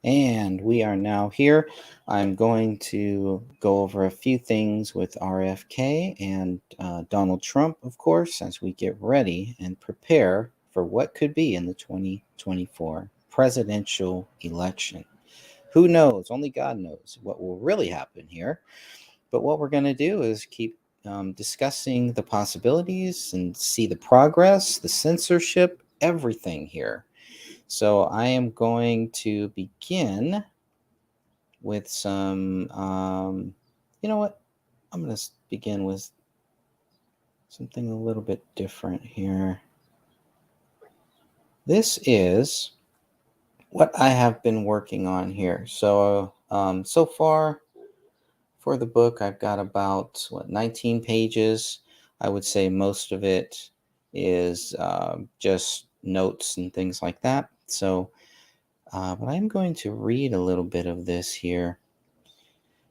And we are now here. I'm going to go over a few things with RFK and Donald Trump, of course, as we get ready and prepare for what could be in the 2024 presidential election. Who knows? Only God knows what will really happen here. But what we're going to do is keep discussing the possibilities and see the progress, the censorship, everything here. So I am going to begin with some, you know what? I'm going to begin with something a little bit different here. This is what I have been working on here. So far for the book, I've got about 19 pages. I would say most of it is just notes and things like that. But I'm going to read a little bit of this here.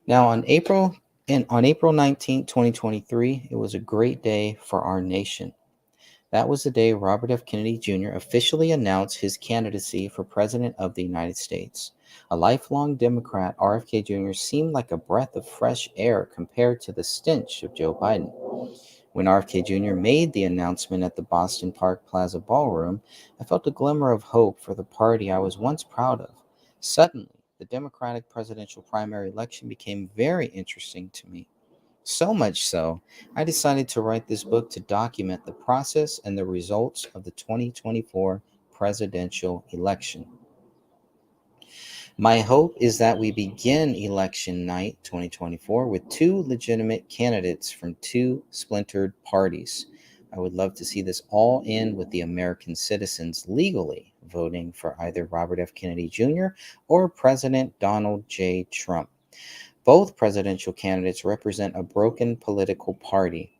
Now, on April 19th, 2023, it was a great day for our nation. That was the day Robert F. Kennedy Jr. officially announced his candidacy for President of the United States. A lifelong Democrat, RFK Jr. seemed like a breath of fresh air compared to the stench of Joe Biden. When RFK Jr. made the announcement at the Boston Park Plaza Ballroom, I felt a glimmer of hope for the party I was once proud of. Suddenly, the Democratic presidential primary election became very interesting to me. So much so, I decided to write this book to document the process and the results of the 2024 presidential election. My hope is that we begin election night 2024 with two legitimate candidates from two splintered parties. I would love to see this all end with the American citizens legally voting for either Robert F. Kennedy Jr. or President Donald J. Trump. Both presidential candidates represent a broken political party.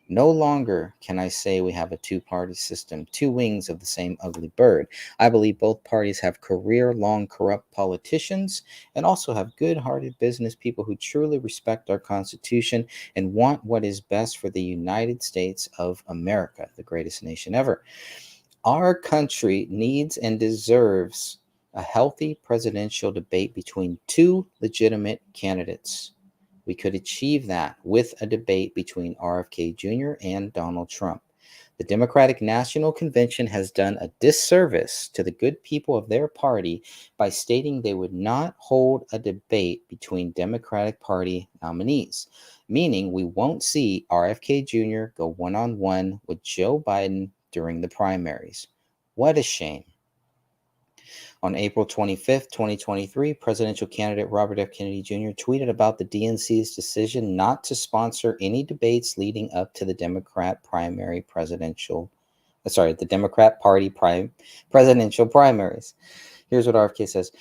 No longer can I say we have a two party system, two wings of the same ugly bird. I believe both parties have career long corrupt politicians and also have good hearted business people who truly respect our Constitution and want what is best for the United States of America, the greatest nation ever. Our country needs and deserves a healthy presidential debate between two legitimate candidates. We could achieve that with a debate between RFK Jr. and Donald Trump. The Democratic National Convention has done a disservice to the good people of their party by stating they would not hold a debate between Democratic Party nominees, meaning we won't see RFK Jr. go one on one with Joe Biden during the primaries. What a shame. On April 25th, 2023, presidential candidate Robert F. Kennedy Jr. tweeted about the DNC's decision not to sponsor any debates leading up to the the Democrat Party presidential primaries. Here's what RFK says.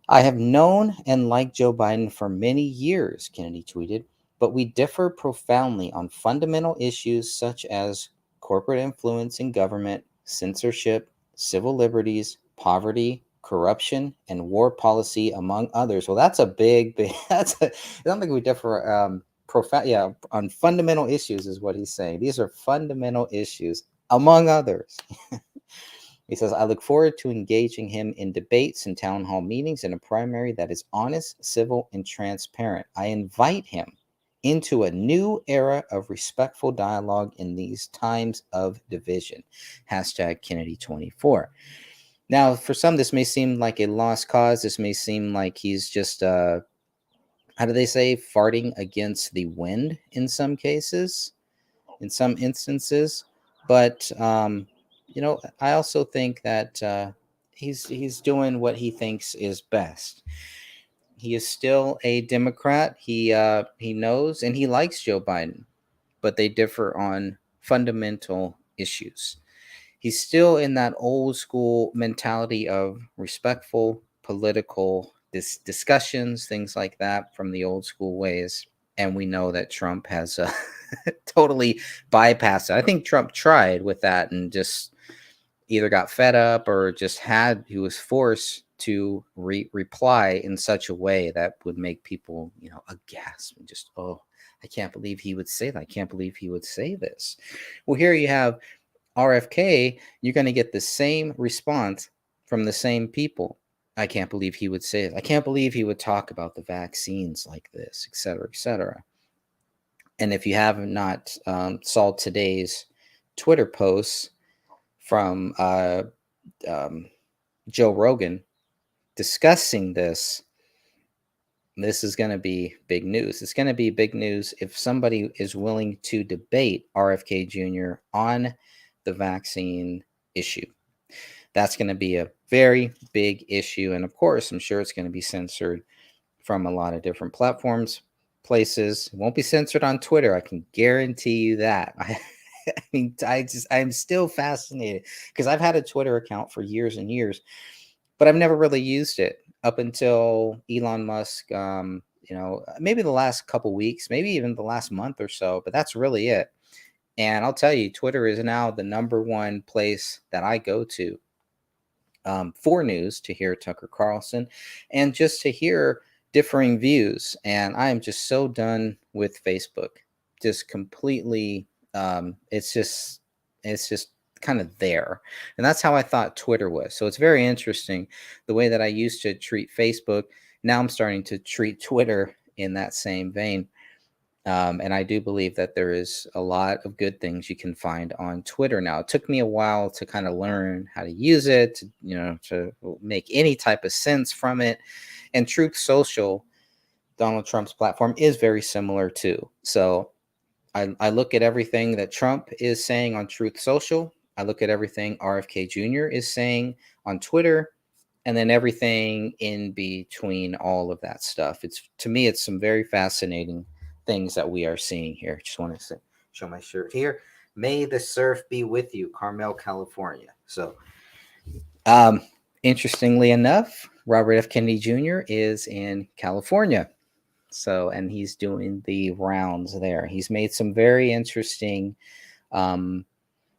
I have known and liked Joe Biden for many years, Kennedy tweeted, but we differ profoundly on fundamental issues such as corporate influence in government, censorship, civil liberties, poverty, corruption, and war policy, among others. Well, that's a big, I don't think we differ on fundamental issues, is what he's saying. These are fundamental issues, among others. He says, I look forward to engaging him in debates and town hall meetings in a primary that is honest, civil, and transparent. I invite him into a new era of respectful dialogue in these times of division. Hashtag Kennedy24. Now, for some, this may seem like a lost cause. This may seem like he's just, how do they say, farting against the wind in some cases, in some instances. But, I also think that he's doing what he thinks is best. He is still a Democrat. He knows and he likes Joe Biden, but they differ on fundamental issues. He's still in that old school mentality of respectful political discussions, things like that from the old school ways. And we know that Trump has totally bypassed it. I think Trump tried with that and just either got fed up or just he was forced to reply in such a way that would make people, aghast and just, oh, I can't believe he would say that. I can't believe he would say this. Well, here you have RFK, you're going to get the same response from the same people. I can't believe he would say it. I can't believe he would talk about the vaccines like this, et cetera, et cetera. And if you have not saw today's Twitter posts from Joe Rogan discussing this, this is going to be big news. It's going to be big news if somebody is willing to debate RFK Jr. on the vaccine issue. That's going to be a very big issue. And of course, I'm sure it's going to be censored from a lot of different platforms, places. It won't be censored on Twitter. I can guarantee you that. I'm still fascinated because I've had a Twitter account for years and years, but I've never really used it up until Elon Musk, maybe the last couple weeks, maybe even the last month or so, but that's really it. And I'll tell you, Twitter is now the number one place that I go to for news, to hear Tucker Carlson and just to hear differing views. And I am just so done with Facebook. Just completely, it's just kind of there. And that's how I thought Twitter was. So it's very interesting the way that I used to treat Facebook. Now I'm starting to treat Twitter in that same vein. And I do believe that there is a lot of good things you can find on Twitter now. It took me a while to kind of learn how to use it, to make any type of sense from it. And Truth Social, Donald Trump's platform, is very similar too. So I look at everything that Trump is saying on Truth Social. I look at everything RFK Jr. is saying on Twitter, and then everything in between all of that stuff. To me, it's some very fascinating things that we are seeing here. Just want to show my shirt here. May the surf be with you, Carmel, California. So, interestingly enough, Robert F. Kennedy Jr. is in California. So, and he's doing the rounds there. He's made some very interesting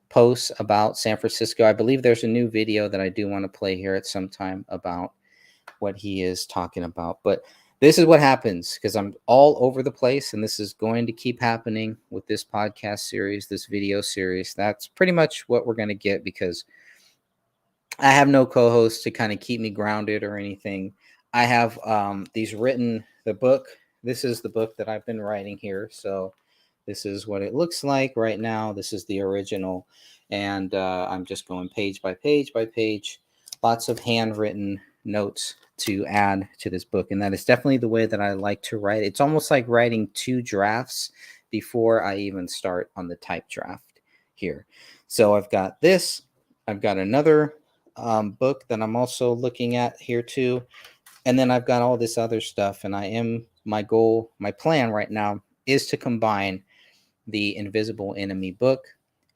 posts about San Francisco. I believe there's a new video that I do want to play here at some time about what he is talking about. But this is what happens because I'm all over the place, and this is going to keep happening with this podcast series, this video series. That's pretty much what we're going to get because I have no co-host to kind of keep me grounded or anything. I have the book. This is the book that I've been writing here. So this is what it looks like right now. This is the original. And I'm just going page by page by page. Lots of handwritten notes to add to this book. And that is definitely the way that I like to write. It's almost like writing two drafts before I even start on the type draft here. So I've got this. I've got another book that I'm also looking at here too. And then I've got all this other stuff. And my plan right now is to combine the Invisible Enemy book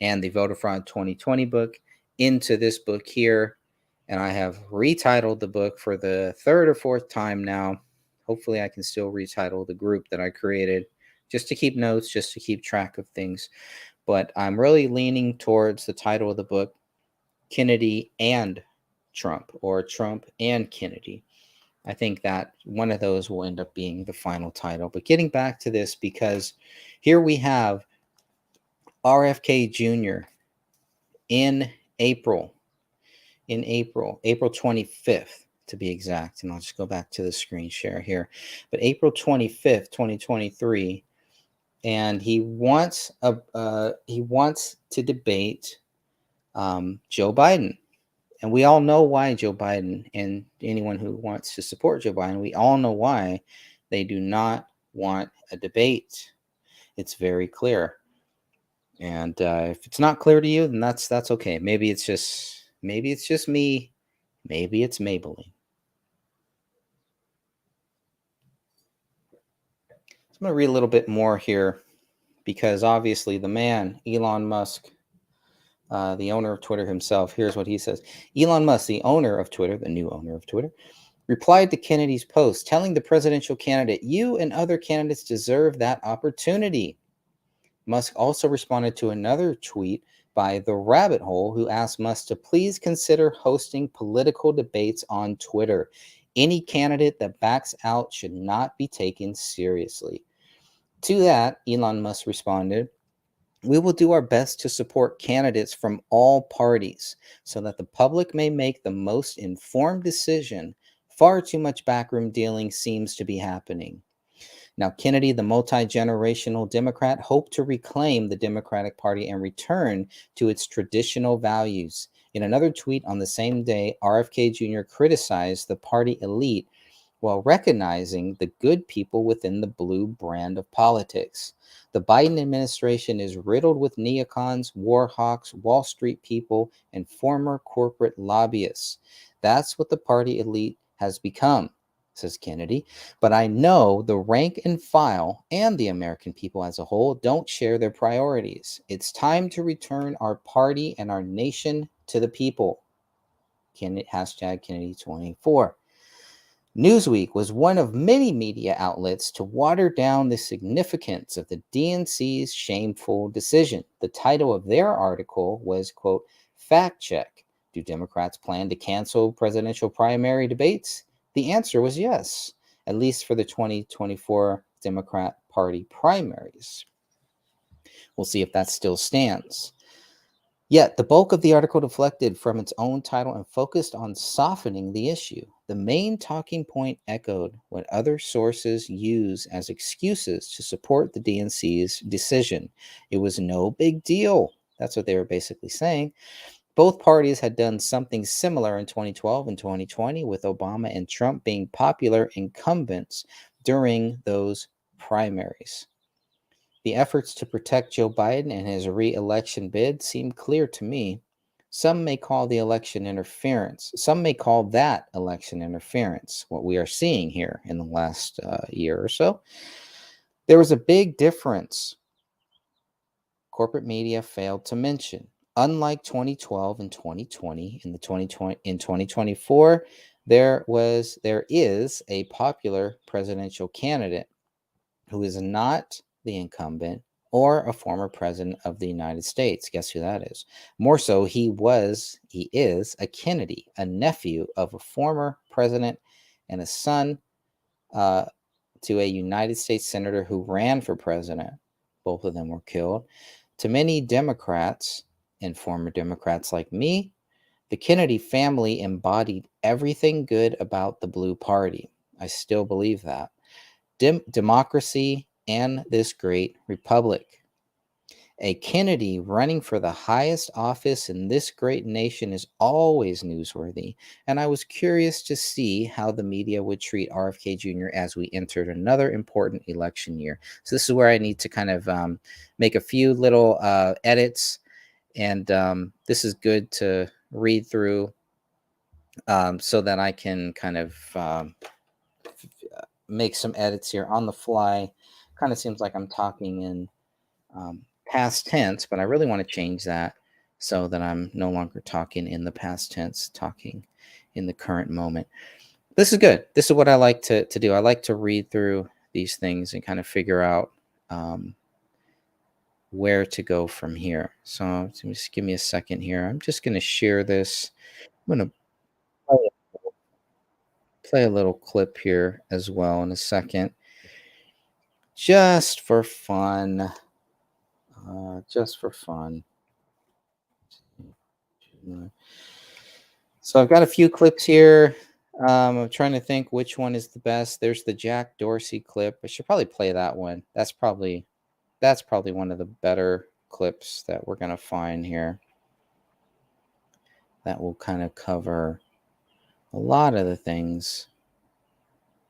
and the Voter Fraud 2020 book into this book here. And I have retitled the book for the third or fourth time now. Hopefully I can still retitle the group that I created just to keep notes, just to keep track of things. But I'm really leaning towards the title of the book, Kennedy and Trump, or Trump and Kennedy. I think that one of those will end up being the final title. But getting back to this, because here we have RFK Jr. in April 25th to be exact. And I'll just go back to the screen share here. But April 25th, 2023, and he wants to debate Joe Biden. And we all know why Joe Biden, and anyone who wants to support Joe Biden, we all know why they do not want a debate. It's very clear. And if it's not clear to you, then that's okay. Maybe it's just me. Maybe it's Maybelline. So I'm going to read a little bit more here because obviously the man, Elon Musk, the owner of Twitter himself, here's what he says. Elon Musk, the owner of Twitter, the new owner of Twitter, replied to Kennedy's post, telling the presidential candidate, "You and other candidates deserve that opportunity." Musk also responded to another tweet by The Rabbit Hole, who asked Musk to please consider hosting political debates on Twitter. Any candidate that backs out should not be taken seriously. To that, Elon Musk responded, "We will do our best to support candidates from all parties so that the public may make the most informed decision Far too much backroom dealing seems to be happening. Now, Kennedy, the multi-generational Democrat, hoped to reclaim the Democratic Party and return to its traditional values. In another tweet on the same day, RFK Jr. criticized the party elite while recognizing the good people within the blue brand of politics. The Biden administration is riddled with neocons, war hawks, Wall Street people, and former corporate lobbyists. That's what the party elite has become, says Kennedy. But I know the rank and file and the American people as a whole don't share their priorities. It's time to return our party and our nation to the people. Hashtag Kennedy 24. Newsweek was one of many media outlets to water down the significance of the DNC's shameful decision. The title of their article was, quote, "Fact Check. Do Democrats plan to cancel presidential primary debates?" The answer was yes, at least for the 2024 Democrat Party primaries. We'll see if that still stands. Yet, the bulk of the article deflected from its own title and focused on softening the issue. The main talking point echoed what other sources use as excuses to support the DNC's decision. It was no big deal. That's what they were basically saying. Both parties had done something similar in 2012 and 2020, with Obama and Trump being popular incumbents during those primaries. The efforts to protect Joe Biden and his re-election bid seem clear to me. Some may call the election interference. Some may call that election interference, what we are seeing here in the last year or so. There was a big difference corporate media failed to mention. Unlike 2012 and 2020, in 2024, there is a popular presidential candidate who is not the incumbent or a former president of the United States. Guess who that is? More so, he is a Kennedy, a nephew of a former president and a son to a United States senator who ran for president. Both of them were killed. To many Democrats and former Democrats like me, the Kennedy family embodied everything good about the Blue Party. I still believe that. Democracy and this great republic. A Kennedy running for the highest office in this great nation is always newsworthy, and I was curious to see how the media would treat RFK Jr. as we entered another important election year. So this is where I need to kind of make a few little edits, and this is good to read through so that I can kind of make some edits here on the fly. Kind of seems like I'm talking in past tense, but I really want to change that so that I'm no longer talking in the past tense, talking in the current moment. This is good. This is what I like to do. I like to read through these things and kind of figure out where to go from here. So just give me a second here. I'm just going to share this. I'm going to play a little clip here as well in a second, just for fun. Just for fun. So I've got a few clips here. I'm trying to think which one is the best. There's the Jack Dorsey clip. I should probably play that one. That's probably one of the better clips that we're gonna find here. That will kind of cover a lot of the things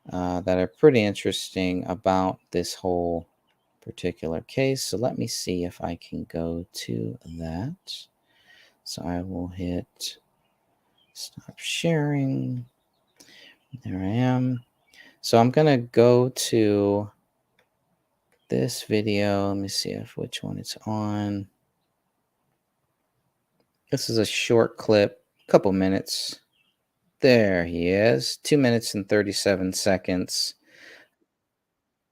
that are pretty interesting about this whole particular case. So let me see if I can go to that. So I will hit stop sharing. There I am. So I'm going to go to this video. Let me see which one it's on. This is a short clip, a couple minutes. There he is, 2 minutes and 37 seconds.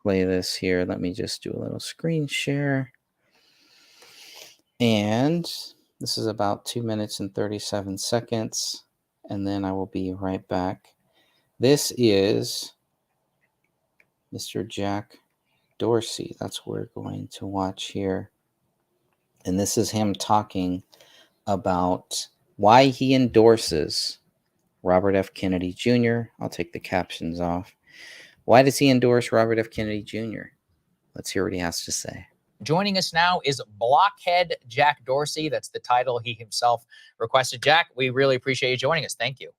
Play this here. Let me just do a little screen share. And this is about 2 minutes and 37 seconds. And then I will be right back. This is Mr. Jack Dorsey. That's what we're going to watch here. And this is him talking about why he endorses Robert F. Kennedy Jr. I'll take the captions off. Why does he endorse Robert F. Kennedy Jr.? Let's hear what he has to say. Joining us now is Blockhead Jack Dorsey. That's the title he himself requested. Jack, we really appreciate you joining us. Thank you.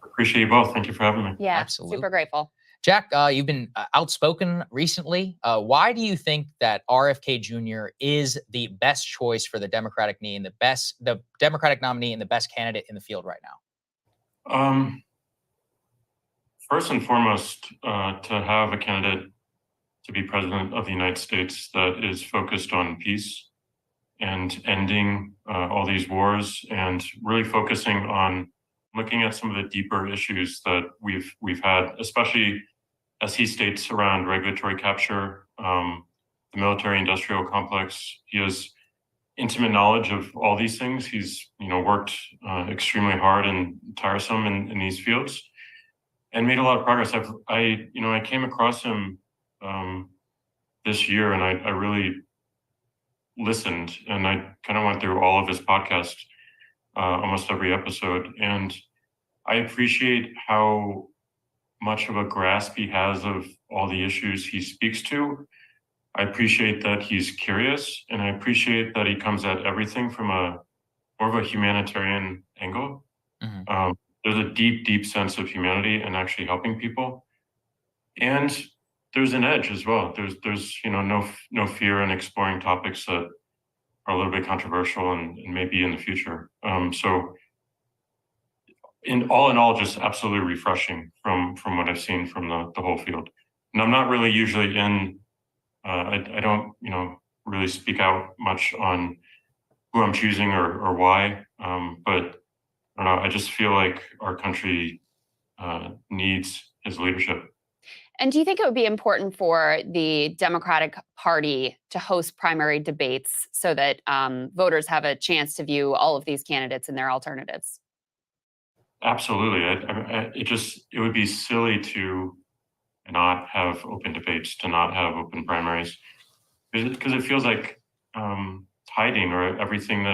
Appreciate you both. Thank you for having me. Yeah, Absolutely. super grateful. Jack, you've been outspoken recently. Why do you think that RFK Jr. is the best choice for the Democratic nominee and the best candidate in the field right now? First and foremost, to have a candidate to be president of the United States that is focused on peace and ending all these wars, and really focusing on looking at some of the deeper issues that we've had, especially as he states around regulatory capture, the military-industrial complex. He has intimate knowledge of all these things. He's worked extremely hard and tiresome in these fields, and made a lot of progress. I came across him this year, and I really listened, and I kind of went through all of his podcasts, almost every episode, and I appreciate how much of a grasp he has of all the issues he speaks to. I appreciate that he's curious, and I appreciate that he comes at everything from more of a humanitarian angle. Mm-hmm. There's a deep, deep sense of humanity and actually helping people, and there's an edge as well. There's no fear in exploring topics that are a little bit controversial and maybe in the future. So in all, just absolutely refreshing from what I've seen from the whole field. And I'm not really usually I don't really speak out much on who I'm choosing or why, but I don't know. I just feel like our country needs his leadership. And do you think it would be important for the Democratic Party to host primary debates so that voters have a chance to view all of these candidates and their alternatives? Absolutely. It would be silly to not have open debates, to not have open primaries, because it feels like hiding, or everything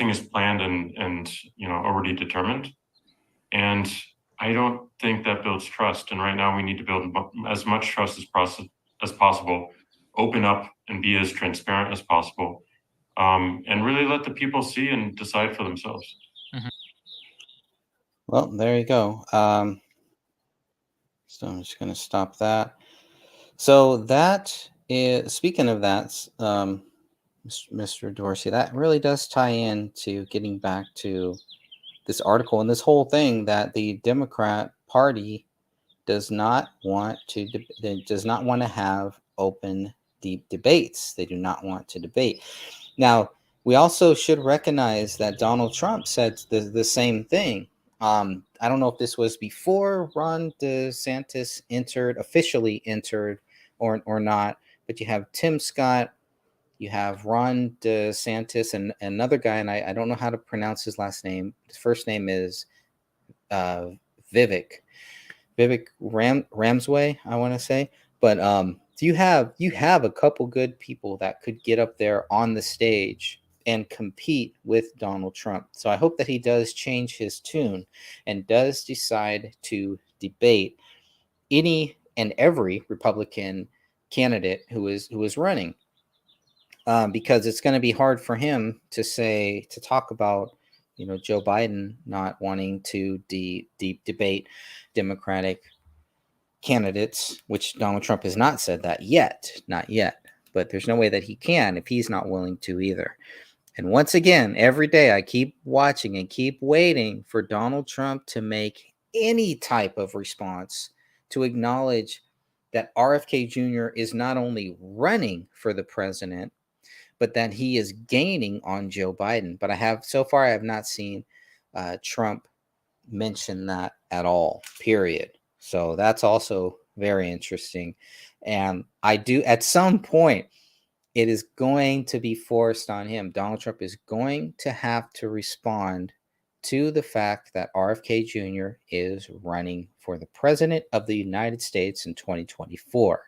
is planned and already determined. And I don't think that builds trust. And right now we need to build as much trust as possible, open up and be as transparent as possible, and really let the people see and decide for themselves. Mm-hmm. Well, there you go. So I'm just going to stop that. So that is, speaking of that, Mr. Dorsey, that really does tie in to getting back to this article and this whole thing, that the Democrat Party does not want to have open, deep debates. They do not want to debate. Now, we also should recognize that Donald Trump said the same thing. I don't know if this was before Ron DeSantis officially entered or not, but you have Tim Scott, you have Ron DeSantis, and another guy, and I don't know how to pronounce his last name. His first name is Vivek Ramsway, I want to say. But you have a couple good people that could get up there on the stage and compete with Donald Trump. So I hope that he does change his tune and does decide to debate any and every Republican candidate who is running. Because it's going to be hard for him to talk about, Joe Biden not wanting to debate Democratic candidates, which Donald Trump has not said that not yet. But there's no way that he can if he's not willing to either. And once again, every day I keep watching and keep waiting for Donald Trump to make any type of response to acknowledge that RFK Jr. is not only running for the president, but that he is gaining on Joe Biden. But I have not seen Trump mention that at all, period. So that's also very interesting. And at some point, it is going to be forced on him. Donald Trump is going to have to respond to the fact that RFK Jr. is running for the president of the United States in 2024,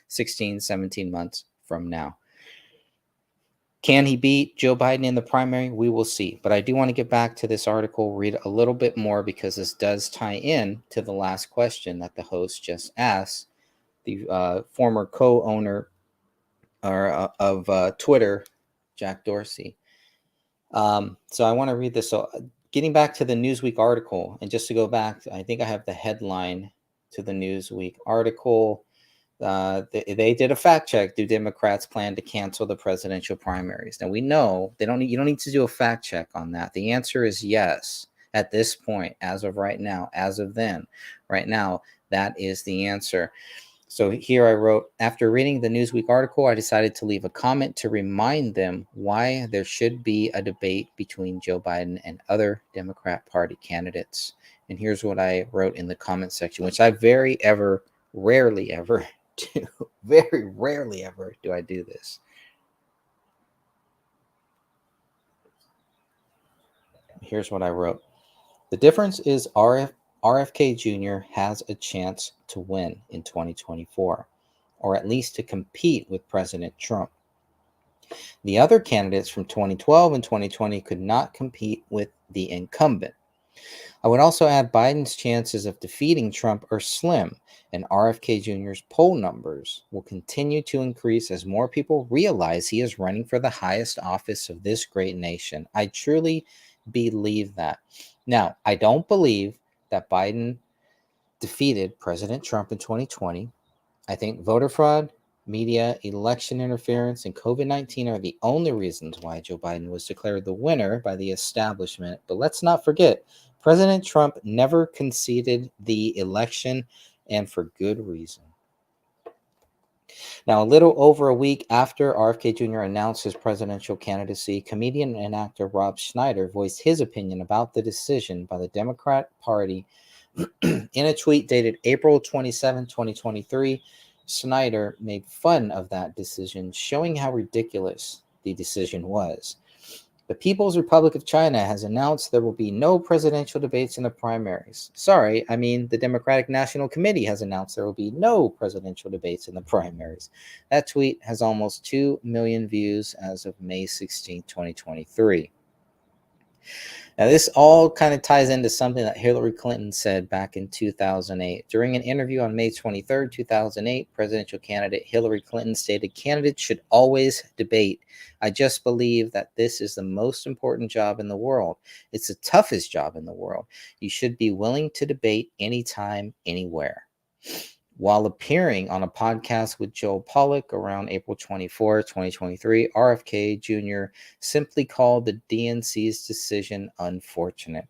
16, 17 months from now. Can he beat Joe Biden in the primary? We will see. But I do want to get back to this article, read a little bit more, because this does tie in to the last question that the host just asked the former co-owner of Twitter, Jack Dorsey. So I want to read this. So getting back to the Newsweek article, and just to go back, I think I have the headline to the Newsweek article. They did a fact check. Do Democrats plan to cancel the presidential primaries? Now we know you don't need to do a fact check on that. The answer is yes at this point, as of right now, as of then. Right now, that is the answer. So here I wrote, after reading the Newsweek article, I decided to leave a comment to remind them why there should be a debate between Joe Biden and other Democrat Party candidates. And here's what I wrote in the comment section, which I rarely ever do. Very rarely ever do I do this. Here's what I wrote. The difference is RFK Jr. has a chance to win in 2024, or at least to compete with President Trump. The other candidates from 2012 and 2020 could not compete with the incumbent. I would also add Biden's chances of defeating Trump are slim, and RFK Jr.'s poll numbers will continue to increase as more people realize he is running for the highest office of this great nation. I truly believe that. Now, I don't believe that Biden defeated President Trump in 2020. I think voter fraud, media, election interference, and COVID-19 are the only reasons why Joe Biden was declared the winner by the establishment. But let's not forget, President Trump never conceded the election, and for good reason. Now, a little over a week after RFK Jr. announced his presidential candidacy, comedian and actor Rob Schneider voiced his opinion about the decision by the Democrat Party. In a tweet dated April 27, 2023, Schneider made fun of that decision, showing how ridiculous the decision was. The People's Republic of China has announced there will be no presidential debates in the primaries. The Democratic National Committee has announced there will be no presidential debates in the primaries. That tweet has almost 2 million views as of May 16, 2023. Now, this all kind of ties into something that Hillary Clinton said back in 2008. During an interview on May 23, 2008, presidential candidate Hillary Clinton stated, "Candidates should always debate. I just believe that this is the most important job in the world. It's the toughest job in the world. You should be willing to debate anytime, anywhere." While appearing on a podcast with Joel Pollak around April 24, 2023, RFK Jr. simply called the DNC's decision unfortunate.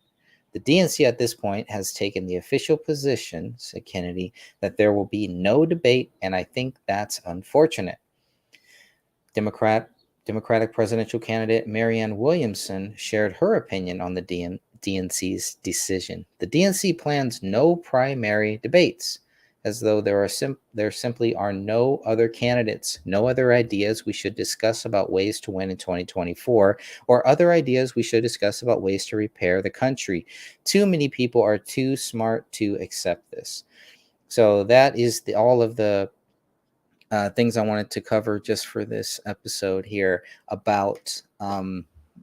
The DNC at this point has taken the official position, said Kennedy, that there will be no debate, and I think that's unfortunate. Democratic presidential candidate Marianne Williamson shared her opinion on the DNC's decision. The DNC plans no primary debates, as though there simply are no other candidates, no other ideas we should discuss about ways to win in 2024, or other ideas we should discuss about ways to repair the country. Too many people are too smart to accept this. So that is all of the things I wanted to cover just for this episode here about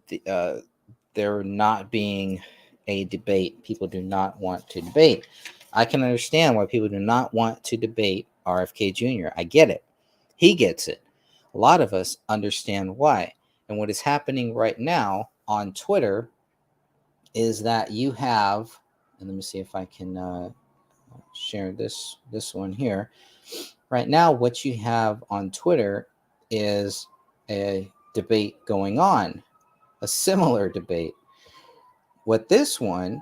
there not being a debate. People do not want to debate. I can understand why people do not want to debate RFK Jr. I get it. He gets it. A lot of us understand why. And what is happening right now on Twitter is that you have, and let me see if I can share this one here. Right now, what you have on Twitter is a debate going on, a similar debate. What this one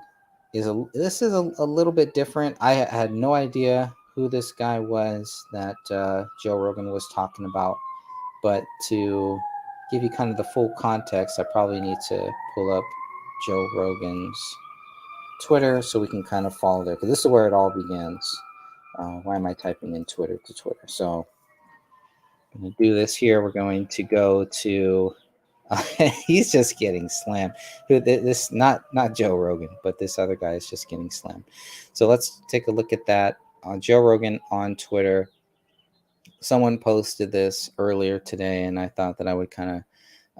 is, this is a little bit different. I had no idea who this guy was that Joe Rogan was talking about, but to give you kind of the full context, I probably need to pull up Joe Rogan's Twitter so we can kind of follow there, because this is where it all begins. Why am I typing in Twitter to Twitter? So I'm going to do this here. We're going to go to he's just getting slammed. This not Joe Rogan, but this other guy is just getting slammed. So let's take a look at that. Joe Rogan on Twitter. Someone posted this earlier today, and I thought that I would kind of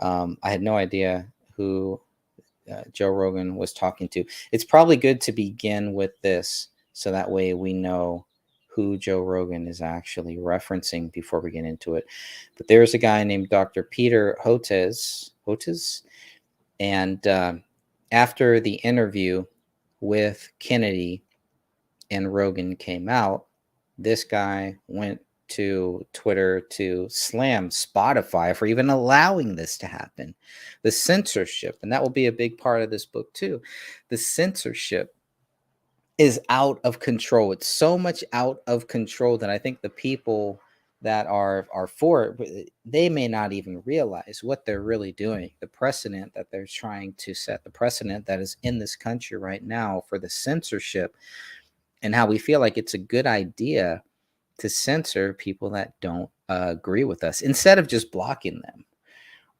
I had no idea who Joe Rogan was talking to. It's probably good to begin with this, so that way we know who Joe Rogan is actually referencing before we get into it. But there's a guy named Dr. Peter Hotez, and after the interview with Kennedy and Rogan came out, this guy went to Twitter to slam Spotify for even allowing this to happen. The censorship, and that will be a big part of this book too. The censorship is out of control. It's so much out of control that I think the people that are for it, they may not even realize what they're really doing. The precedent that they're trying to set, the precedent that is in this country right now for the censorship, and how we feel like it's a good idea to censor people that don't agree with us instead of just blocking them,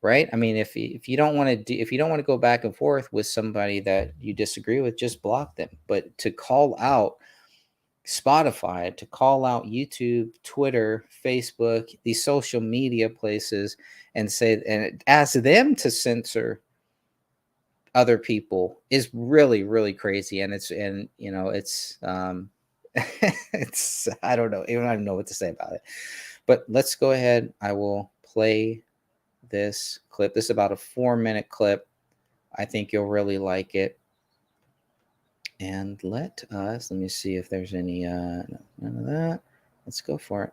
right? I mean, if you don't want to go back and forth with somebody that you disagree with, just block them. But to call out Spotify, to call out YouTube, Twitter, Facebook, these social media places, and ask them to censor other people is really, really crazy. And it's it's I don't know. I don't even know what to say about it. But let's go ahead. I will play this clip. This is about a 4-minute clip. I think you'll really like it. And let me see if there's any none of that. Let's go for it.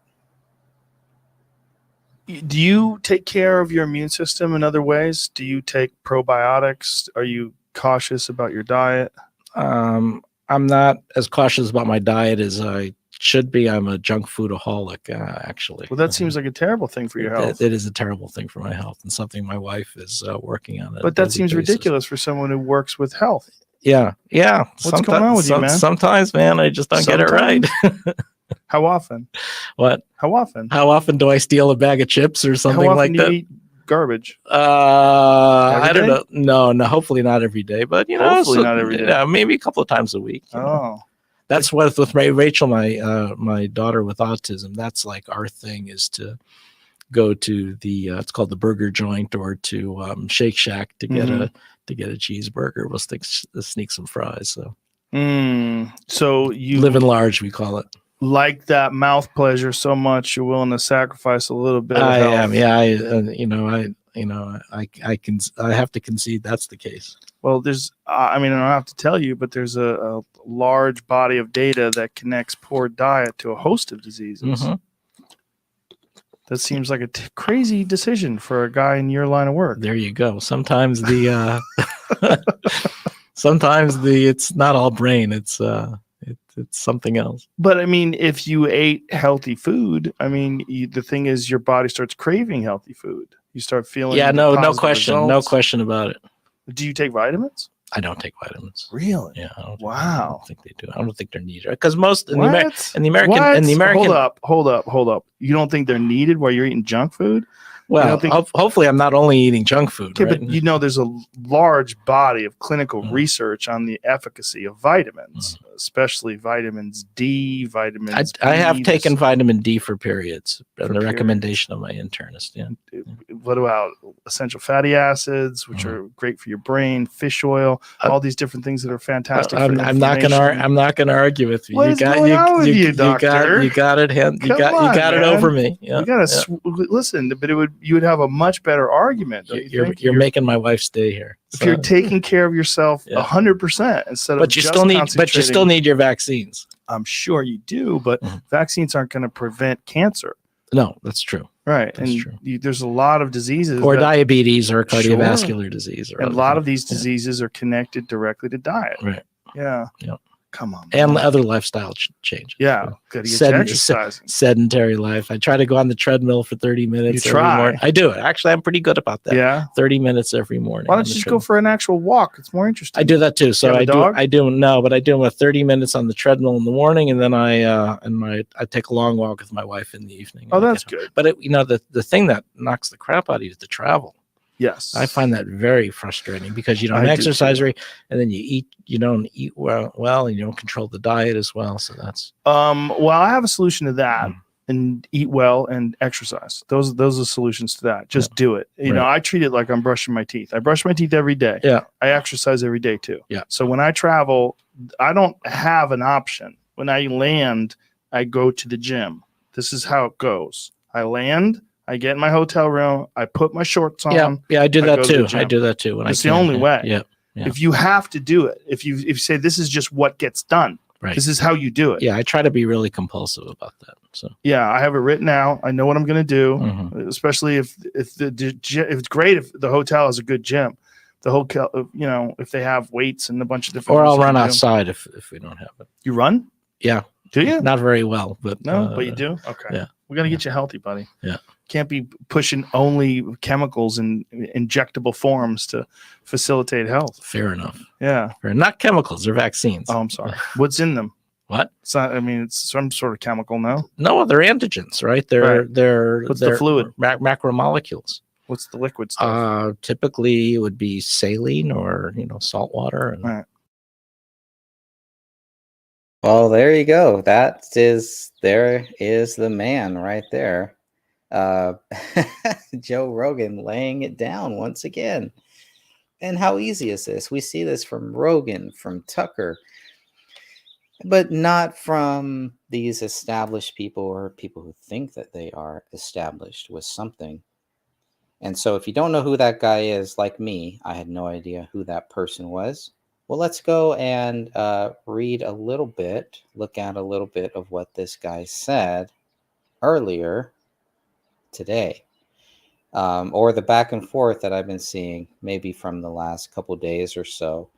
Do you take care of your immune system in other ways? Do you take probiotics? Are you cautious about your diet? I'm not as cautious about my diet as I should be. I'm a junk foodaholic, actually. Well, that seems like a terrible thing for your health. It is a terrible thing for my health, and something my wife is working on. But that seems ridiculous for someone who works with health. Yeah. What's going on with you, man? Sometimes, man, I just don't get it right. How often? What? How often? How often do I steal a bag of chips or something like that? How often do you eat garbage? I don't know. No, hopefully not every day, but hopefully not every day. Yeah, maybe a couple of times a week. That's what with Rachel, my daughter with autism. That's like our thing is to go to the it's called the burger joint or to Shake Shack to get a cheeseburger. We'll sneak some fries. So you live in large, we call it. Like that mouth pleasure so much, you're willing to sacrifice a little bit. I am. Yeah. I have to concede that's the case. Well, there's, I don't have to tell you, but there's a large body of data that connects poor diet to a host of diseases. Mm-hmm. That seems like a crazy decision for a guy in your line of work. There you go. Sometimes it's not all brain. It's something else. But if you ate healthy food, the thing is your body starts craving healthy food. You start feeling no question about it. Do you take vitamins? I don't take vitamins. Really? Yeah. I don't think they do. I don't think they're needed because most in the American. Hold up. You don't think they're needed while you're eating junk food? Well, hopefully I'm not only eating junk food. Okay, right? But there's a large body of clinical research on the efficacy of vitamins, especially vitamins D, vitamins I have taken vitamin D for periods on the recommendation of my internist. Yeah. What about essential fatty acids, which are great for your brain, fish oil, all these different things that are fantastic for I'm not going to argue with you. What is going on with you, doctor? You got it over me. Yeah. You got to listen, but you would have a much better argument. You're making my wife stay here. If you're taking care of yourself 100% instead of you still need your vaccines. I'm sure you do, but vaccines aren't going to prevent cancer. No, that's true. Right. That's true. There's a lot of diseases. Or diabetes or cardiovascular disease. And a lot of these diseases are connected directly to diet. Right. Yeah. Yep. Come on. And other lifestyle changes. Yeah. Got to get exercising. Sedentary life. I try to go on the treadmill for 30 minutes every morning. I do it. Actually, I'm pretty good about that. Yeah. 30 minutes every morning. Why don't you just go for an actual walk? It's more interesting. I do that too. So I do 30 minutes on the treadmill in the morning, and then I take a long walk with my wife in the evening. Oh, that's good. But the thing that knocks the crap out of you is the travel. Yes. I find that very frustrating because you don't exercise right, and then you don't eat well, and you don't control the diet as well. So that's well, I have a solution to that. and eat well and exercise. Those are solutions to that. Just do it. You know, I treat it like I'm brushing my teeth. I brush my teeth every day. Yeah. I exercise every day too. Yeah. So when I travel, I don't have an option. When I land, I go to the gym. This is how it goes. I land, I get in my hotel room, I put my shorts on. Yeah, I do that go to the too. I gym. do that too. When It's I the can. only way. Yeah. Yeah. If you have to do it, if you say this is just what gets done, Right. this is how you do it. Yeah, I try to be really compulsive about that. So Yeah, I have it written out. I know what I'm going to do. Mhm. Especially if it's great if the hotel has a good gym. The hotel, you know, if they have weights and a bunch of different. or things I'll you run can do. outside if we don't have it. You run? Yeah. Do you? Not very well, but No, but you do. Okay. yeah. We got to get you healthy, buddy. Yeah. Can't be pushing only chemicals in injectable forms to facilitate health. Fair enough. Yeah. Not chemicals, they're vaccines. Oh, I'm sorry. What's in them? What? It's not. I mean, it's some sort of chemical. No. No, they're antigens, right? They're What's the fluid? Macromolecules. What's the liquid stuff? Typically, it would be saline or salt water. And Right. Well, there you go. There is the man right there. Joe Rogan laying it down once again. And how easy is this? We see this from Rogan, from Tucker, but not from these established people or people who think that they are established with something. And so if you don't know who that guy is, like me, I had no idea who that person was. Well, let's go and read a little bit, look at a little bit of what this guy said earlier today, or the back and forth that I've been seeing maybe from the last couple days or so.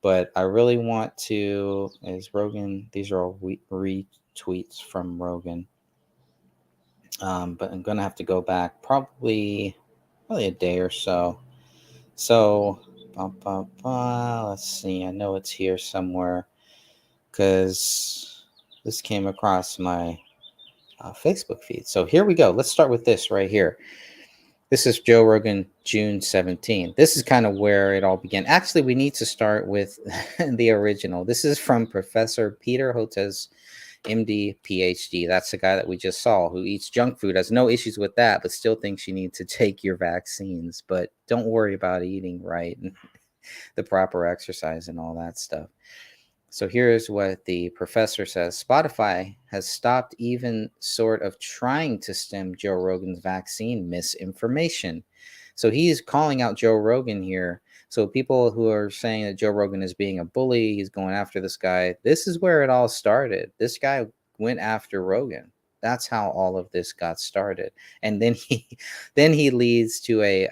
But I really want to, is Rogan, these are all retweets from Rogan. But I'm going to have to go back probably a day or so. So, let's see. I know it's here somewhere because this came across my Facebook feed. So here we go. Let's start with this right here. This is Joe Rogan, June 17th. This is kind of where it all began. Actually, we need to start with the original. This is from Professor Peter Hotez, MD, PhD. That's the guy that we just saw who eats junk food, has no issues with that, but still thinks you need to take your vaccines. But don't worry about eating right and the proper exercise and all that stuff. So here's what the professor says. Spotify has stopped even sort of trying to stem Joe Rogan's vaccine misinformation. So he's calling out Joe Rogan here. So people who are saying that Joe Rogan is being a bully, he's going after this guy. This is where it all started. This guy went after Rogan. That's how all of this got started. And then he leads to a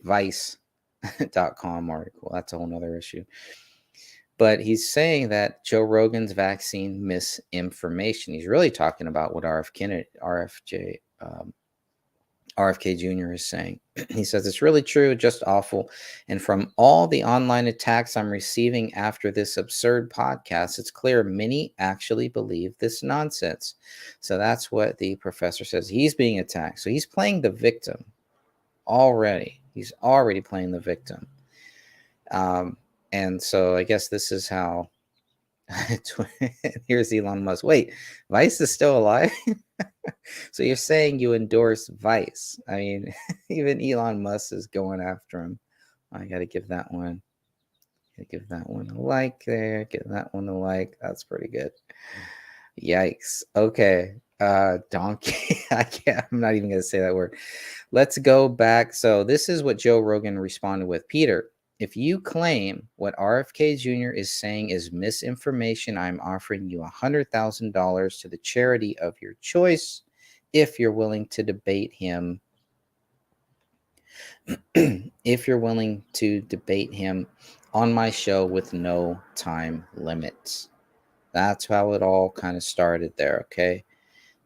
Vice.com article. That's a whole nother issue. But he's saying that Joe Rogan's vaccine misinformation. He's really talking about what RFK Jr. is saying. He says it's really true, just awful. And from all the online attacks I'm receiving after this absurd podcast, it's clear many actually believe this nonsense. So that's what the professor says. He's being attacked. So he's playing the victim already. He's already playing the victim. And so I guess this is how. Here's Elon Musk. Wait, Vice is still alive? So you're saying you endorse Vice? I mean, even Elon Musk is going after him. I got to give that one. Give that one a like there. Give that one a like. That's pretty good. Yikes. Okay. Donkey. I'm not even going to say that word. Let's go back. So this is what Joe Rogan responded with. Peter, if you claim what RFK Jr. is saying is misinformation, I'm offering you $100,000 to the charity of your choice if you're willing to debate him. If you're willing to debate him on my show with no time limits. That's how it all kind of started there, okay?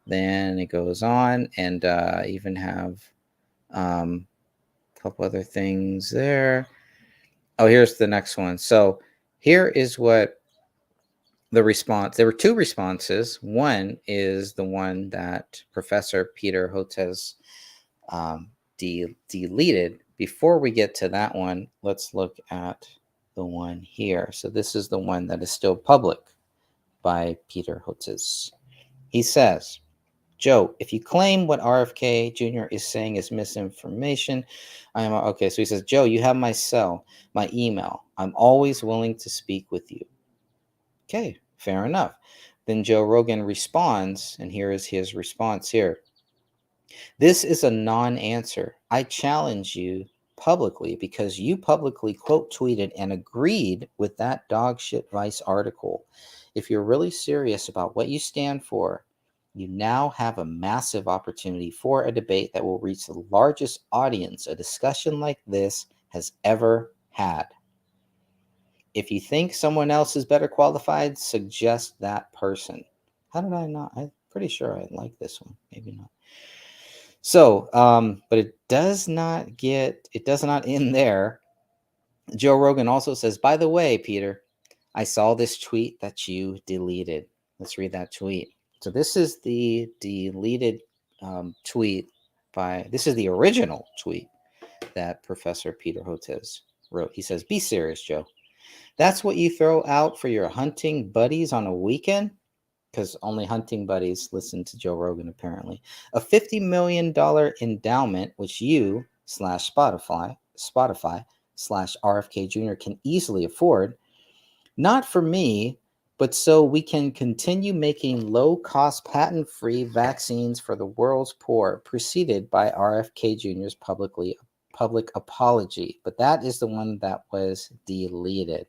Then it goes on, and even have a couple other things there. Oh, here's the next one. So here is what the response. There were two responses. One is the one that Professor Peter Hotez deleted. Before we get to that one, let's look at the one here. So this is the one that is still public by Peter Hotez. He says, Joe, if you claim what RFK Jr. is saying is misinformation, I am okay. So he says, Joe, you have my cell, my email. I'm always willing to speak with you. Okay, fair enough. Then Joe Rogan responds, and here is his response here. This is a non-answer. I challenge you publicly because you publicly quote tweeted and agreed with that dog shit Vice article. If you're really serious about what you stand for, you now have a massive opportunity for a debate that will reach the largest audience a discussion like this has ever had. If you think someone else is better qualified, suggest that person. How did I not? I'm pretty sure I like this one. Maybe not. So, but it does not end there. Joe Rogan also says, by the way, Peter, I saw this tweet that you deleted. Let's read that tweet. So this is the deleted tweet this is the original tweet that Professor Peter Hotez wrote. He says, be serious, Joe. That's what you throw out for your hunting buddies on a weekend? Because only hunting buddies listen to Joe Rogan, apparently. A $50 million endowment, which you / Spotify / RFK Jr. can easily afford. Not for me, but so we can continue making low-cost, patent-free vaccines for the world's poor, preceded by RFK Jr.'s public apology. But that is the one that was deleted.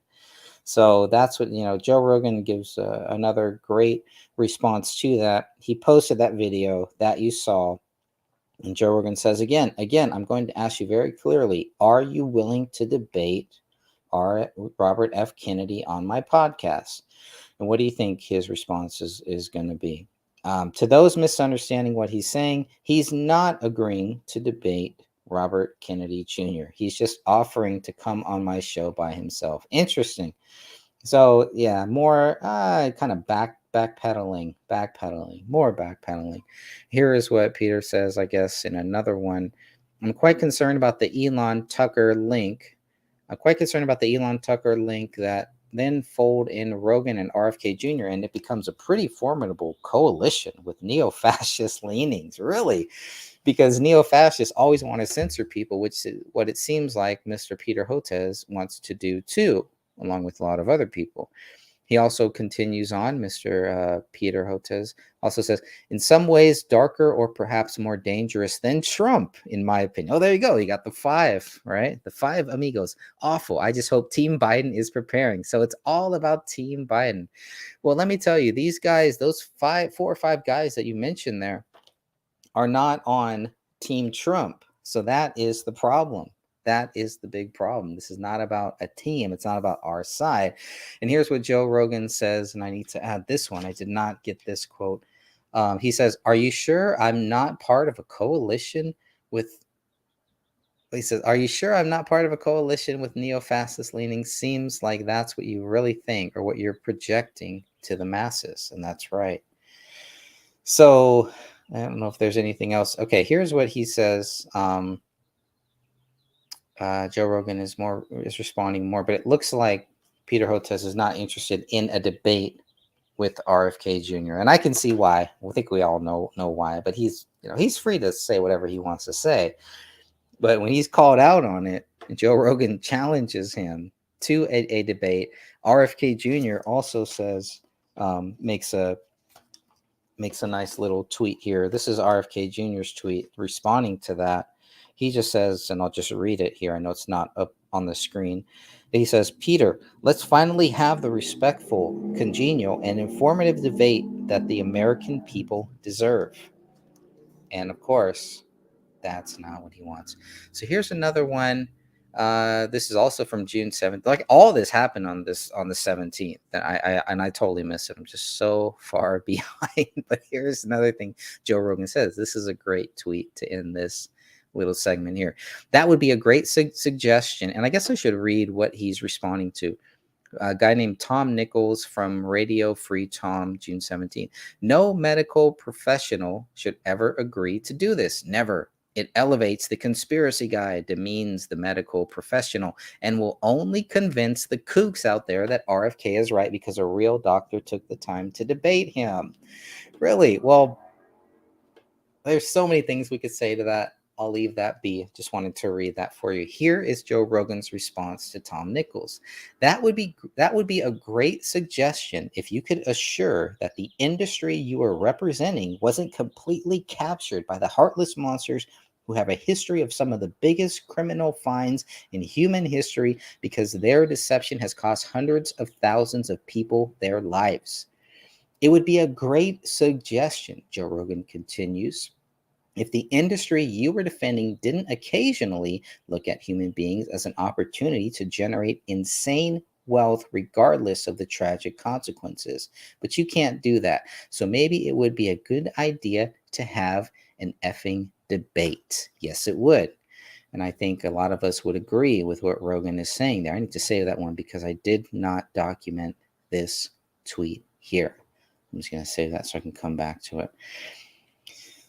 So that's what, Joe Rogan gives another great response to that. He posted that video that you saw. And Joe Rogan says, again, I'm going to ask you very clearly, are you willing to debate Robert F. Kennedy on my podcast? And what do you think his response is going to be? To those misunderstanding what he's saying, he's not agreeing to debate Robert Kennedy Jr. He's just offering to come on my show by himself. Interesting. So yeah, more kind of backpedaling. Here is what Peter says, I guess, in another one. I'm quite concerned about the Elon Tucker link. That then fold in Rogan and RFK Jr. and it becomes a pretty formidable coalition with neo-fascist leanings, really. Because neo-fascists always want to censor people, which is what it seems like Mr. Peter Hotez wants to do too, along with a lot of other people. He also continues on, Mr. Peter Hotez also says, in some ways darker or perhaps more dangerous than Trump, in my opinion. Oh, there you go. You got the 5, right? The 5 amigos. Awful. I just hope Team Biden is preparing. So it's all about Team Biden. Well, let me tell you, these guys, those 4 or 5 guys that you mentioned there, are not on Team Trump. So that is the problem. That is the big problem. This is not about a team. It's not about our side. And here's what Joe Rogan says, and I need to add this one. I did not get this quote. He says, are you sure I'm not part of a coalition with... He says, are you sure I'm not part of a coalition with neo-fascist leanings? Seems like that's what you really think or what you're projecting to the masses. And that's right. So... I don't know if there's anything else. Okay, here's what he says. Joe Rogan is responding more, but it looks like Peter Hotez is not interested in a debate with RFK Jr. And I can see why. I think we all know why. But he's free to say whatever he wants to say. But when he's called out on it, Joe Rogan challenges him to a debate. RFK Jr. also says, makes a nice little tweet here. This is RFK Jr.'s tweet responding to that. He just says, and I'll just read it here. I know it's not up on the screen. He says, Peter, let's finally have the respectful, congenial, and informative debate that the American people deserve. And of course, that's not what he wants. So here's another one. This is also from June 7th. Like all this happened on the 17th, and I totally missed it. I'm just so far behind. But here's another thing Joe Rogan says. This is a great tweet to end this little segment here. That would be a great suggestion, and I guess I should read what he's responding to. A guy named Tom Nichols from Radio Free Tom, June 17th. No medical professional should ever agree to do this. Never. It elevates the conspiracy guy, demeans the medical professional, and will only convince the kooks out there that RFK is right because a real doctor took the time to debate him. Really? Well, there's so many things we could say to that. I'll leave that be. Just wanted to read that for you. Here is Joe Rogan's response to Tom Nichols. That would be a great suggestion if you could assure that the industry you are representing wasn't completely captured by the heartless monsters who have a history of some of the biggest criminal fines in human history because their deception has cost hundreds of thousands of people their lives. It would be a great suggestion, Joe Rogan continues, if the industry you were defending didn't occasionally look at human beings as an opportunity to generate insane wealth regardless of the tragic consequences. But you can't do that. So maybe it would be a good idea to have an effing debate. Yes, it would. And I think a lot of us would agree with what Rogan is saying there. I need to say that one because I did not document this tweet here. I'm just going to save that so I can come back to it.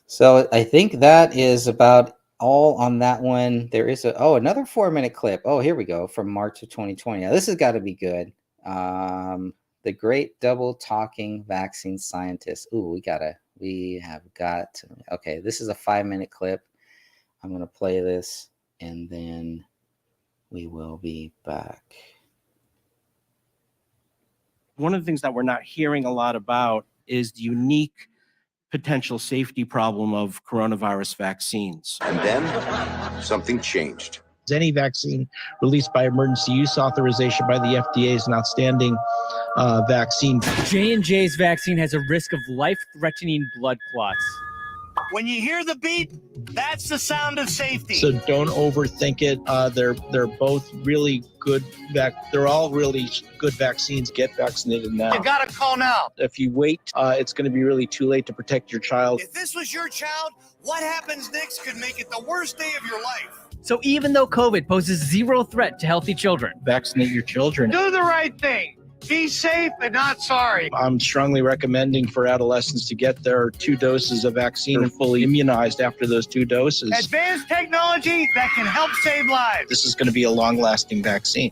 So I think that is about all on that one. There is another 4-minute clip. Oh, here we go, from March of 2020. Now this has got to be good. The great double talking vaccine scientist. Ooh, we have got. Okay, this is a 5-minute clip. I'm going to play this and then we will be back. One of the things that we're not hearing a lot about is the unique potential safety problem of coronavirus vaccines. And then something changed. Any vaccine released by emergency use authorization by the FDA is an outstanding vaccine. J&J's vaccine has a risk of life-threatening blood clots. When you hear the beep, that's the sound of safety. So don't overthink it. They're both really good. They're all really good vaccines. Get vaccinated now. You gotta call now. If you wait, it's going to be really too late to protect your child. If this was your child, what happens next could make it the worst day of your life. So even though COVID poses zero threat to healthy children, Vaccinate your children. Do the right thing. Be safe and not sorry. I'm strongly recommending for adolescents to get their 2 doses of vaccine and fully immunized after those 2 doses. Advanced technology that can help save lives. This is going to be a long-lasting vaccine.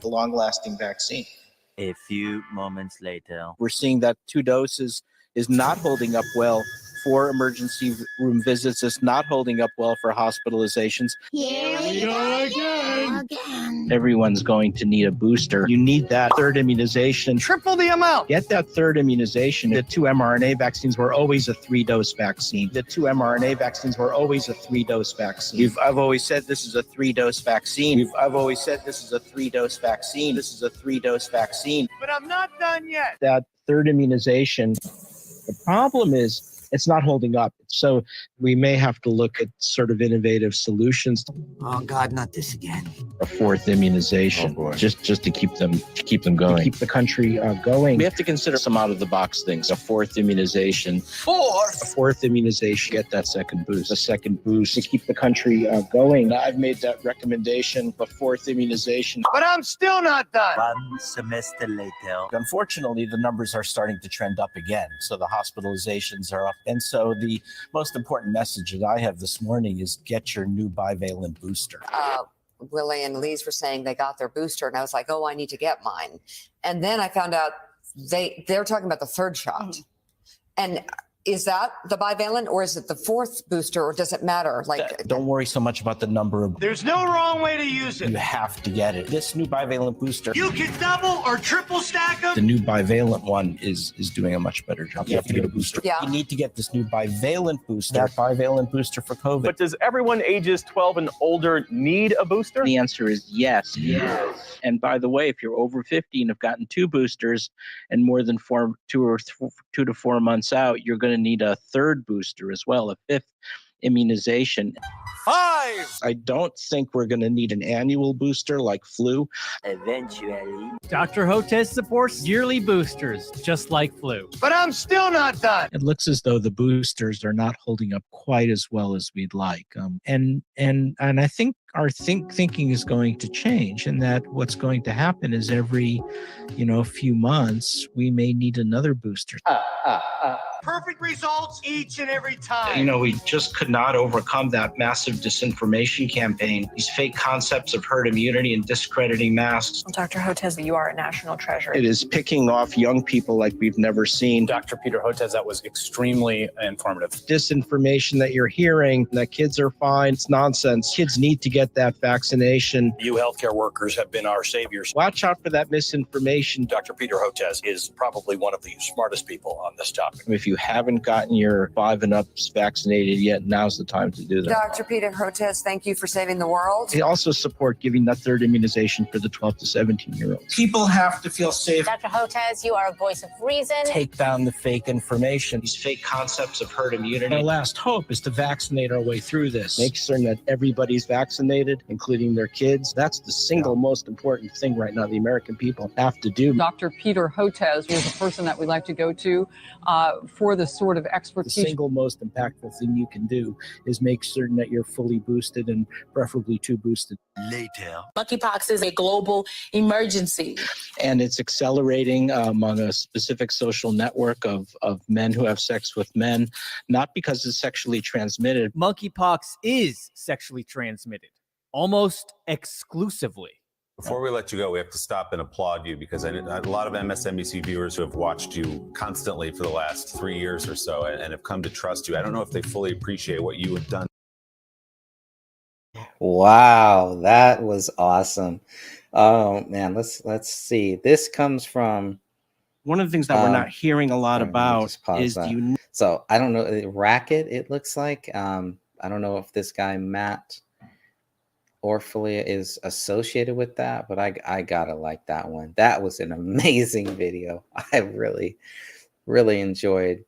A few moments later. We're seeing that 2 doses is not holding up well for emergency room visits. It's not holding up well for hospitalizations. Here we go again. Everyone's going to need a booster. You need that 3rd immunization. Triple the amount. Get that 3rd immunization. The 2 mRNA vaccines were always a 3-dose vaccine. I've always said this is a 3-dose vaccine. This is a 3-dose vaccine. But I'm not done yet. That 3rd immunization, the problem is it's not holding up. So we may have to look at sort of innovative solutions. Oh God, not this again. A 4th immunization, just to keep them going, to keep the country going. We have to consider some out of the box things. A 4th immunization. A 4th immunization. Get that 2nd boost. A 2nd boost to keep the country going. I've made that recommendation. A 4th immunization. But I'm still not done. 1 semester later. Unfortunately, the numbers are starting to trend up again. So the hospitalizations are up. And so the most important message that I have this morning is get your new bivalent booster. Willie and Lise were saying they got their booster, and I was like, oh, I need to get mine. And then I found out they're talking about the 3rd shot. And is that the bivalent, or is it the 4th booster, or does it matter? Don't worry so much about the number of. There's no wrong way to use it. You have to get it. This new bivalent booster. You can double or triple stack them. The new bivalent one is doing a much better job. You have to get a booster. Yeah. You need to get this new bivalent booster. That bivalent booster for COVID. But does everyone ages 12 and older need a booster? The answer is yes. Yes. And by the way, if you're over 50 and have gotten 2 boosters and more than 2 to 4 months out, you're going to need a 3rd booster as well, a 5th immunization. 5. I don't think we're going to need an annual booster like flu. Eventually. Dr. Hotez supports yearly boosters, just like flu. But I'm still not done. It looks as though the boosters are not holding up quite as well as we'd like. And I think our thinking is going to change, and that what's going to happen is every, few months, we may need another booster. Perfect results each and every time. We just could not overcome that massive disinformation campaign, these fake concepts of herd immunity and discrediting masks. Dr. Hotez, you are a national treasure. It is picking off young people like we've never seen. Dr. Peter Hotez, that was extremely informative. Disinformation that you're hearing, that kids are fine, it's nonsense. Kids need to get that vaccination. You healthcare workers have been our saviors. Watch out for that misinformation. Dr. Peter Hotez is probably one of the smartest people on this topic. If you haven't gotten your 5 and ups vaccinated yet, now's the time to do that. Dr. Peter Hotez, thank you for saving the world. They also support giving that third immunization for the 12 to 17-year-olds. People have to feel safe. Dr. Hotez, you are a voice of reason. Take down the fake information. These fake concepts of herd immunity. Our last hope is to vaccinate our way through this. Make certain that everybody's vaccinated, including their kids. That's the single most important thing right now the American people have to do. Dr. Peter Hotez was a person that we like to go to for the sort of expertise. The single most impactful thing you can do is make certain that you're fully boosted and preferably 2 boosted. Later. Monkeypox is a global emergency. And it's accelerating among a specific social network of men who have sex with men, not because it's sexually transmitted. Monkeypox is sexually transmitted, almost exclusively. Before we let you go, we have to stop and applaud you because a lot of MSNBC viewers who have watched you constantly for the last 3 years or so and have come to trust you. I don't know if they fully appreciate what you have done. Wow, that was awesome. Oh man, let's see. This comes from one of the things that we're not hearing a lot about is so I don't know, Racket, it looks like. I don't know if this guy Matt Orphalia is associated with that, but I gotta like that one. That was an amazing video. I really enjoyed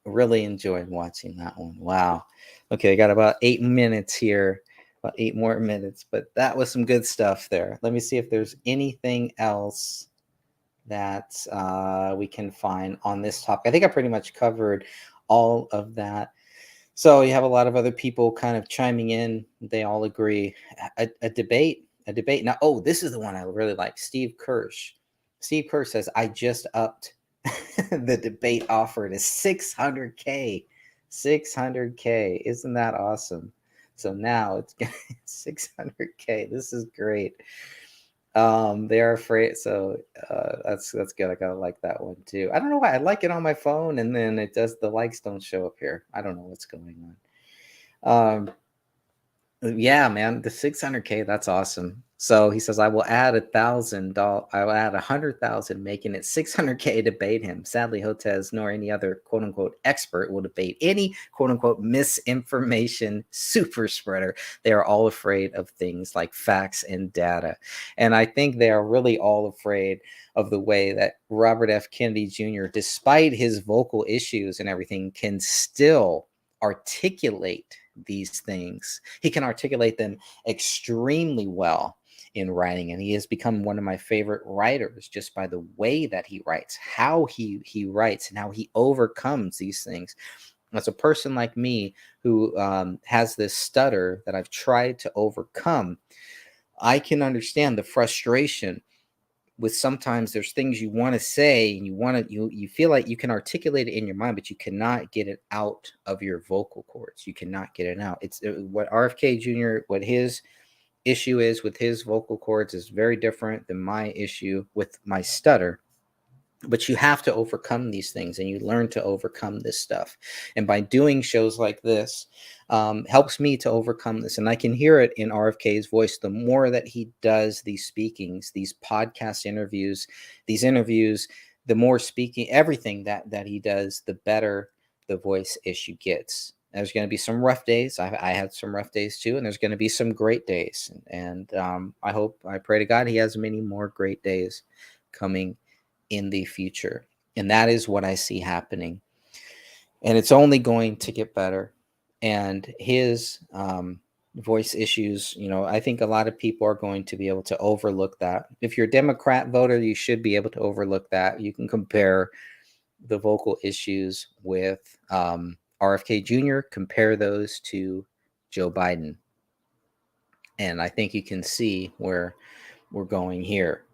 watching that one. Wow. Okay, I got about 8 minutes here, about 8 more minutes, but that was some good stuff there. Let me see if there's anything else that we can find on this topic. I think I pretty much covered all of that. So you have a lot of other people kind of chiming in. They all agree. A debate. Now, this is the one I really like. Steve Kirsch. Steve Kirsch says, I just upped the debate offer to $600K. $600K. Isn't that awesome? So now it's $600K. This is great. They are afraid. So that's good. I gotta like that one too. I don't know why I like it on my phone and then the likes don't show up here. I don't know what's going on. Yeah, man, the $600K, that's awesome. So he says, I will add $1,000. I will add 100,000, making it $600K to debate him. Sadly, Hotez nor any other quote unquote expert will debate any quote unquote misinformation super spreader. They are all afraid of things like facts and data. And I think they are really all afraid of the way that Robert F. Kennedy Jr., despite his vocal issues and everything, can still articulate these things. He can articulate them extremely well in writing, and he has become one of my favorite writers just by the way that he writes, how he writes, and how he overcomes these things. As a person like me who has this stutter that I've tried to overcome, I can understand the frustration with sometimes there's things you want to say and you feel like you can articulate it in your mind, but you cannot get it out of your vocal cords. You cannot get it out. It's what RFK Jr., what his issue is with his vocal cords is very different than my issue with my stutter. But you have to overcome these things, and you learn to overcome this stuff. And by doing shows like this, helps me to overcome this. And I can hear it in RFK's voice. The more that he does these speakings, these podcast interviews, the more speaking, everything that he does, the better the voice issue gets. There's going to be some rough days. I had some rough days too, and there's going to be some great days. And I pray to God he has many more great days coming in the future. And that is what I see happening. And it's only going to get better. And his voice issues, I think a lot of people are going to be able to overlook that. If you're a Democrat voter, you should be able to overlook that. You can compare the vocal issues with RFK Jr., compare those to Joe Biden. And I think you can see where we're going here.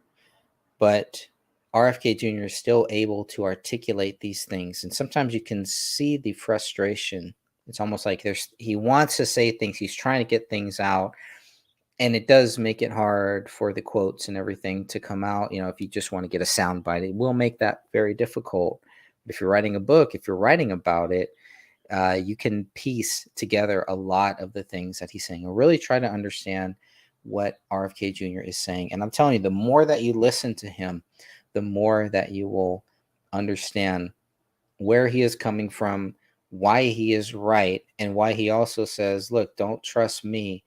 But RFK Jr. is still able to articulate these things. And sometimes you can see the frustration. It's almost like he wants to say things. He's trying to get things out. And it does make it hard for the quotes and everything to come out. You know, if you just want to get a soundbite, it will make that very difficult. But if you're writing a book, if you're writing about it, you can piece together a lot of the things that he's saying, or really try to understand what RFK Jr. is saying. And I'm telling you, the more that you listen to him, the more that you will understand where he is coming from, why he is right, and why he also says, look, don't trust me.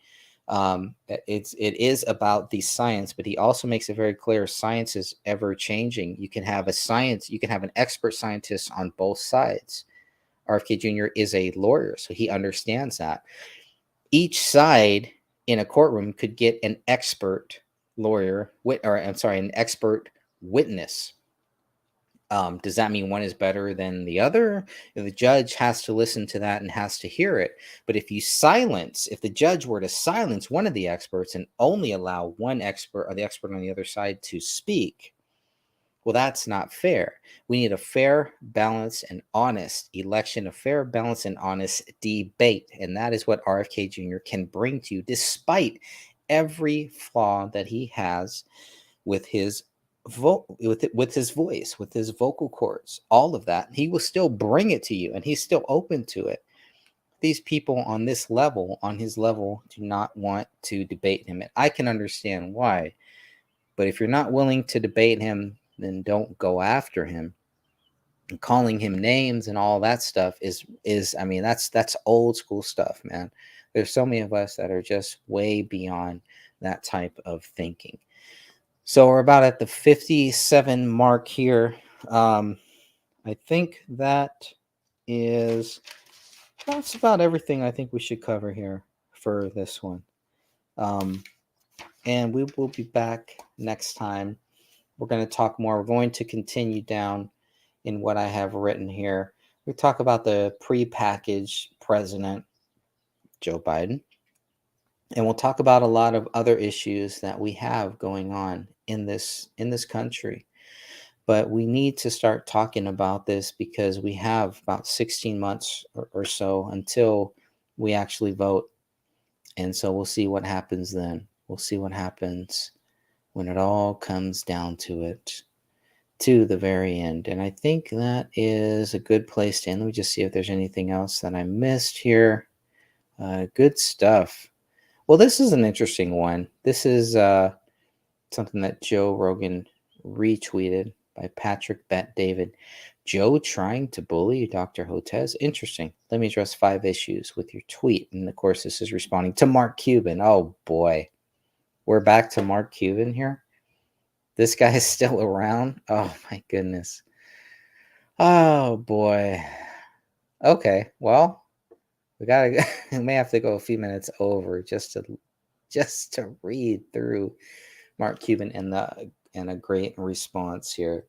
It is about the science, but he also makes it very clear science is ever changing. You can have an expert scientist on both sides. RFK Jr. is a lawyer, so he understands that. Each side in a courtroom could get an expert lawyer, an expert witness. Does that mean one is better than the other? The judge has to listen to that and has to hear it. But if the judge were to silence one of the experts and only allow one expert or the expert on the other side to speak, well, that's not fair. We need a fair, balanced, and honest election, a fair, balanced, and honest debate. And that is what RFK Jr. can bring to you, despite every flaw that he has with his with his voice, with his vocal cords, all of that. He will still bring it to you, and he's still open to it. These people on his level, do not want to debate him. And I can understand why. But if you're not willing to debate him, then don't go after him. And calling him names and all that stuff is that's old school stuff, man. There's so many of us that are just way beyond that type of thinking. So we're about at the 57 mark here. I think that's about everything I think we should cover here for this one. And we will be back next time. We're going to talk more. We're going to continue down in what I have written here. We talk about the prepackaged president, Joe Biden. And we'll talk about a lot of other issues that we have going on in this country. But we need to start talking about this because we have about 16 months or so until we actually vote. And so we'll see what happens then. We'll see what happens when it all comes down to it, to the very end. And I think that is a good place to end. Let me just see if there's anything else that I missed here. Good stuff. Well, this is an interesting one. This is something that Joe Rogan retweeted by Patrick Bet David. Joe trying to bully Dr. Hotez. Interesting. Let me address 5 issues with your tweet. And of course, this is responding to Mark Cuban. Oh boy. We're back to Mark Cuban here. This guy is still around. Oh my goodness. Oh boy. Okay. Well, we may have to go a few minutes over just to read through Mark Cuban and a great response here.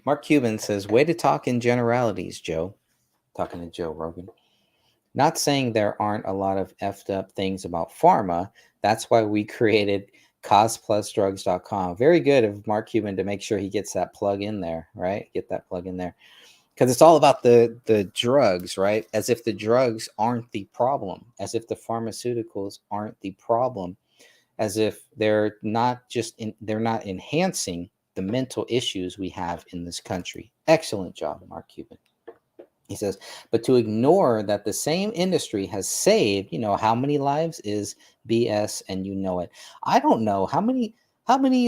Mark Cuban says, way to talk in generalities, Joe. Talking to Joe Rogan. Not saying there aren't a lot of effed up things about pharma. That's why we created cosplusdrugs.com. Very good of Mark Cuban to make sure he gets that plug in there, right? Get that plug in there. Because it's all about the drugs, right? As if the drugs aren't the problem. As if the pharmaceuticals aren't the problem. As if they're not enhancing the mental issues we have in this country. Excellent job, Mark Cuban. He says, but to ignore that the same industry has saved, how many lives is BS, and you know it. I don't know. How many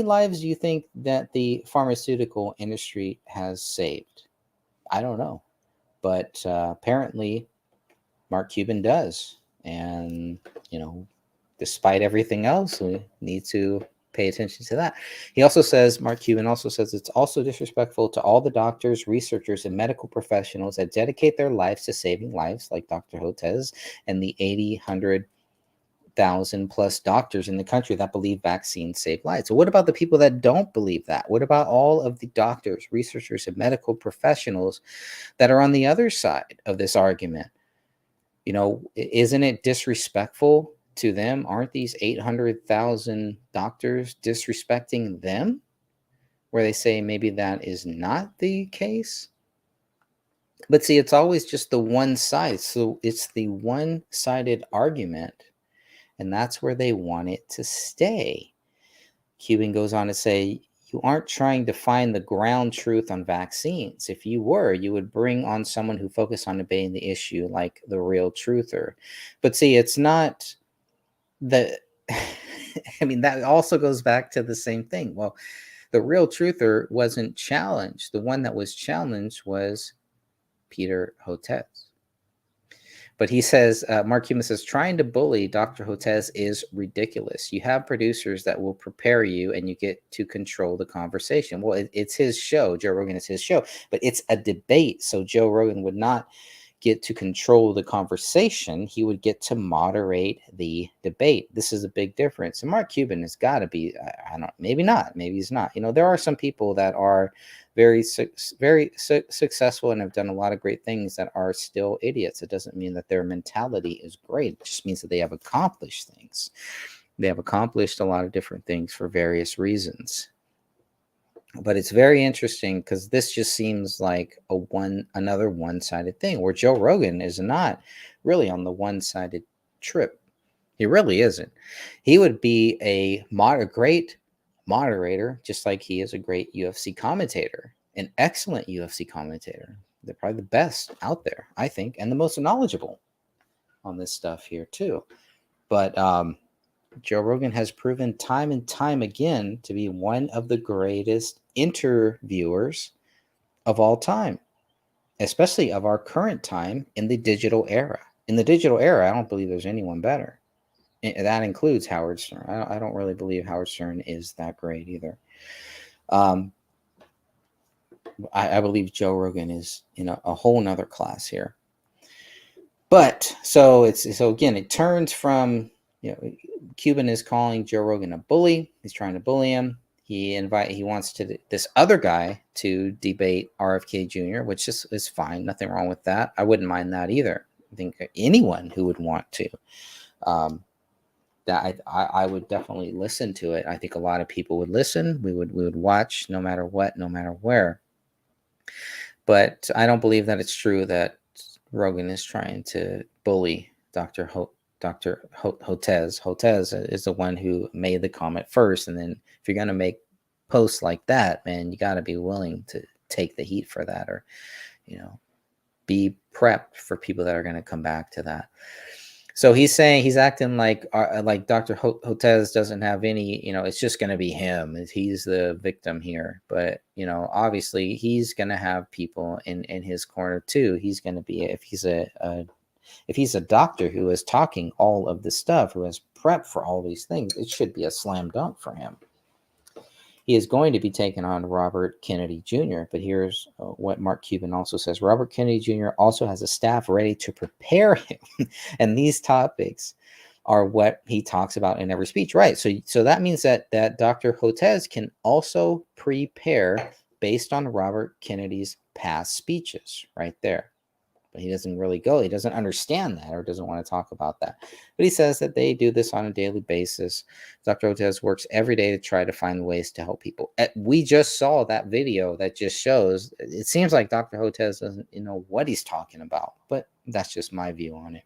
lives do you think that the pharmaceutical industry has saved? I don't know. But apparently Mark Cuban does. And, despite everything else, we need to pay attention to that. Mark Cuban also says it's also disrespectful to all the doctors, researchers, and medical professionals that dedicate their lives to saving lives, like Dr. Hotez and the 100,000 plus doctors in the country that believe vaccines save lives. So what about the people that don't believe that? What about all of the doctors, researchers, and medical professionals that are on the other side of this argument? You know, isn't it disrespectful to them? Aren't these 800,000 doctors disrespecting them? Where they say maybe that is not the case. But see, it's always just the one side. So it's the one-sided argument, and that's where they want it to stay. Cuban goes on to say, you aren't trying to find the ground truth on vaccines. If you were, you would bring on someone who focused on debating the issue like the real truther. But see, it's not the, I mean, that also goes back to the same thing. Well, the real truther wasn't challenged. The one that was challenged was Peter Hotez. But he says, Mark Cuban says, trying to bully Dr. Hotez is ridiculous. You have producers that will prepare you and you get to control the conversation. Well, it's his show. Joe Rogan is his show, but it's a debate. So Joe Rogan would not get to control the conversation. He would get to moderate the debate. This is a big difference. And Mark Cuban has got to be, I don't, maybe not, maybe he's not. You know, there are some people that are very successful and have done a lot of great things that are still idiots. It doesn't mean that their mentality is great. It just means that they have accomplished things. They have accomplished a lot of different things for various reasons. But it's very interesting because this just seems like another one-sided thing where Joe Rogan is not really on the one-sided trip. He really isn't. He would be a great moderator, just like he is a great UFC commentator, an excellent UFC commentator. They're probably the best out there, I think, and the most knowledgeable on this stuff here too. But Joe Rogan has proven time and time again to be one of the greatest interviewers of all time, especially of our current time in the digital era. In the digital era, I don't believe there's anyone better. That includes Howard Stern. I don't really believe Howard Stern is that great either. I believe Joe Rogan is in a whole nother class here. But so again, it turns from, you know, Cuban is calling Joe Rogan a bully. He's trying to bully him. He wants this other guy to debate RFK Jr., which is fine. Nothing wrong with that. I wouldn't mind that either. I think anyone who would want to, that I would definitely listen to it. I think a lot of people would listen. We would watch no matter what, no matter where. But I don't believe that it's true that Rogan is trying to bully Dr. Hotez. Hotez is the one who made the comment first. And then if you're going to make posts like that, man, you got to be willing to take the heat for that, or, you know, be prepped for people that are going to come back to that. So he's saying, he's acting like Dr. Hotez doesn't have any, you know, it's just going to be him. He's the victim here. But, you know, obviously he's going to have people in his corner too. He's going to be, if he's a doctor who is talking all of this stuff, who has prepped for all these things, it should be a slam dunk for him. He is going to be taking on Robert Kennedy Jr. But here's what Mark Cuban also says. Robert Kennedy Jr. also has a staff ready to prepare him. And these topics are what he talks about in every speech. Right. So that means that Dr. Hotez can also prepare based on Robert Kennedy's past speeches right there. But he doesn't really go. He doesn't understand that, or doesn't want to talk about that. But he says that they do this on a daily basis. Dr. Hotez works every day to try to find ways to help people. We just saw that video that just shows. It seems like Dr. Hotez doesn't know what he's talking about, but that's just my view on it.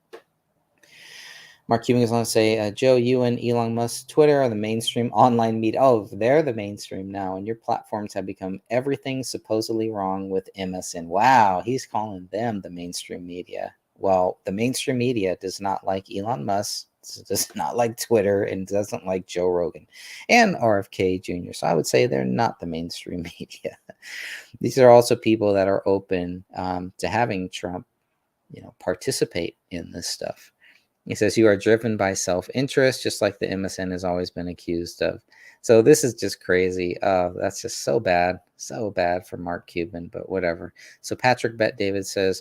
Mark Cuban goes on to say, Joe, you and Elon Musk's Twitter are the mainstream online media. Oh, they're the mainstream now, and your platforms have become everything supposedly wrong with MSN. Wow, he's calling them the mainstream media. Well, the mainstream media does not like Elon Musk, does not like Twitter, and doesn't like Joe Rogan and RFK Jr. So I would say they're not the mainstream media. These are also people that are open to having Trump, you know, participate in this stuff. He says, you are driven by self-interest, just like the MSN has always been accused of. So this is just crazy. That's just so bad for Mark Cuban, but whatever. So Patrick Bet David says,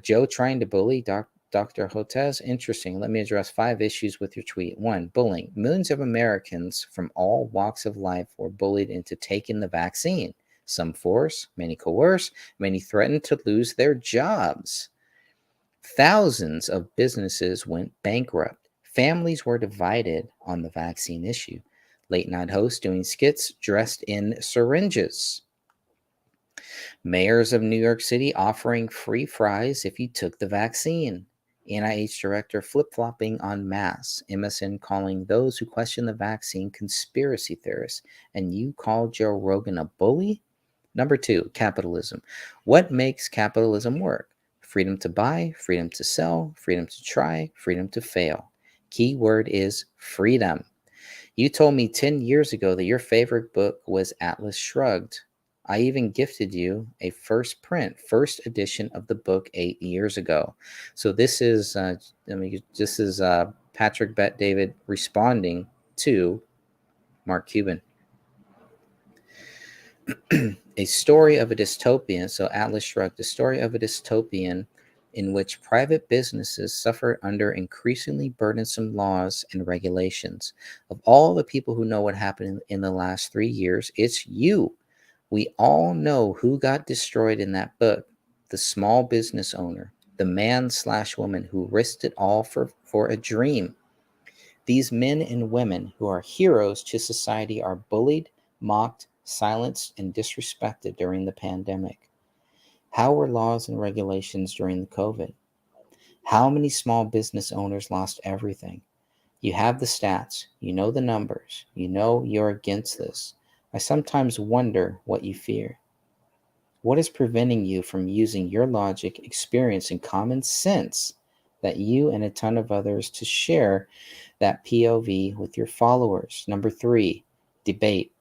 Joe trying to bully Dr. Hotez? Interesting. Let me address 5 issues with your tweet. 1, bullying. Millions of Americans from all walks of life were bullied into taking the vaccine. Some force, many coerce, many threatened to lose their jobs. Thousands of businesses went bankrupt. Families were divided on the vaccine issue. Late night hosts doing skits dressed in syringes. Mayors of New York City offering free fries if you took the vaccine. NIH director flip-flopping on masks. MSN calling those who question the vaccine conspiracy theorists. And you call Joe Rogan a bully? Number 2, capitalism. What makes capitalism work? Freedom to buy, freedom to sell, freedom to try, freedom to fail. Key word is freedom. You told me 10 years ago that your favorite book was Atlas Shrugged. I even gifted you a first edition of the book 8 years ago. So this is Patrick Bet David responding to Mark Cuban. A story of a dystopian, so Atlas Shrugged, the story of a dystopian in which private businesses suffer under increasingly burdensome laws and regulations. Of all the people who know what happened in the last 3 years, it's you. We all know who got destroyed in that book. The small business owner, the man/woman who risked it all for a dream. These men and women who are heroes to society are bullied, mocked, silenced, and disrespected during the pandemic. How were laws and regulations during the COVID? How many small business owners lost everything? You have the stats, you know the numbers, you know you're against this. I sometimes wonder what you fear. What is preventing you from using your logic, experience, and common sense that you and a ton of others to share that POV with your followers? Number 3, debate.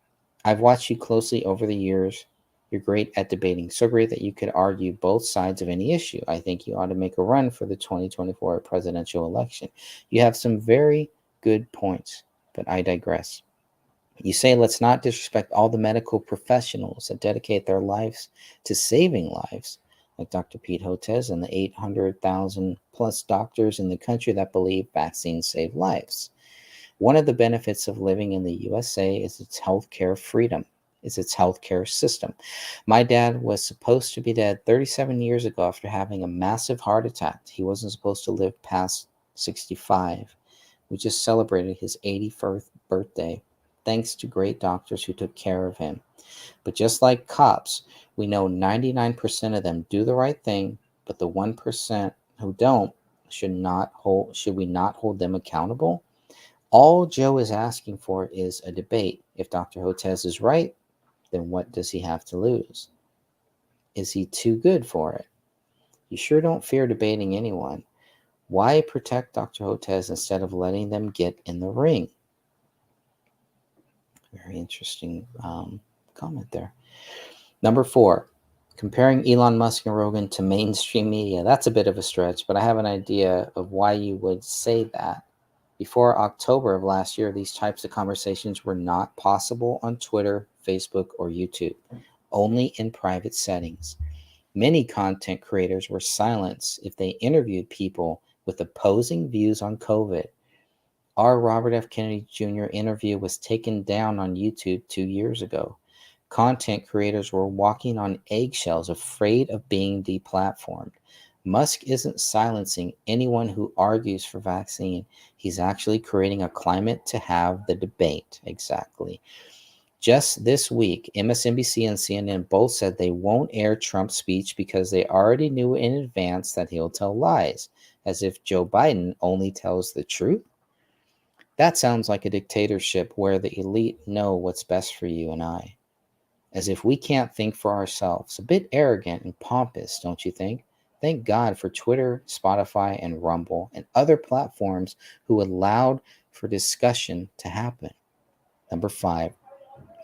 I've watched you closely over the years. You're great at debating, so great that you could argue both sides of any issue. I think you ought to make a run for the 2024 presidential election. You have some very good points, but I digress. You say let's not disrespect all the medical professionals that dedicate their lives to saving lives, like Dr. Pete Hotez and the 800,000 plus doctors in the country that believe vaccines save lives. One of the benefits of living in the USA is its healthcare freedom, is its healthcare system. My dad was supposed to be dead 37 years ago after having a massive heart attack. He wasn't supposed to live past 65. We just celebrated his 81st birthday, thanks to great doctors who took care of him. But just like cops, we know 99% of them do the right thing, but the 1% who don't, should we not hold them accountable? All Joe is asking for is a debate. If Dr. Hotez is right, then what does he have to lose? Is he too good for it? You sure don't fear debating anyone. Why protect Dr. Hotez instead of letting them get in the ring? Very interesting comment there. Number 4, comparing Elon Musk and Rogan to mainstream media. That's a bit of a stretch, but I have an idea of why you would say that. Before October of last year, these types of conversations were not possible on Twitter, Facebook, or YouTube, only in private settings. Many content creators were silenced if they interviewed people with opposing views on COVID. Our Robert F. Kennedy Jr. interview was taken down on YouTube 2 years ago. Content creators were walking on eggshells, afraid of being deplatformed. Musk isn't silencing anyone who argues for vaccine. He's actually creating a climate to have the debate. Exactly. Just this week, MSNBC and CNN both said they won't air Trump's speech because they already knew in advance that he'll tell lies, as if Joe Biden only tells the truth. That sounds like a dictatorship where the elite know what's best for you and I. As if we can't think for ourselves. A bit arrogant and pompous, don't you think? Thank God for Twitter, Spotify, and Rumble, and other platforms who allowed for discussion to happen. Number 5,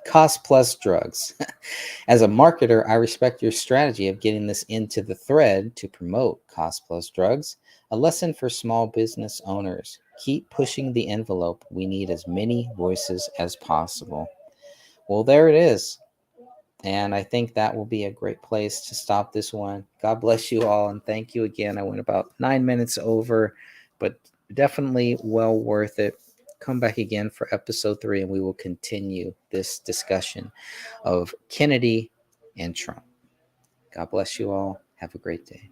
cost plus drugs. As a marketer, I respect your strategy of getting this into the thread to promote cost plus drugs. A lesson for small business owners. Keep pushing the envelope. We need as many voices as possible. Well, there it is. And I think that will be a great place to stop this one. God bless you all, and thank you again. I went about 9 minutes over, but definitely well worth it. Come back again for episode 3, and we will continue this discussion of Kennedy and Trump. God bless you all. Have a great day.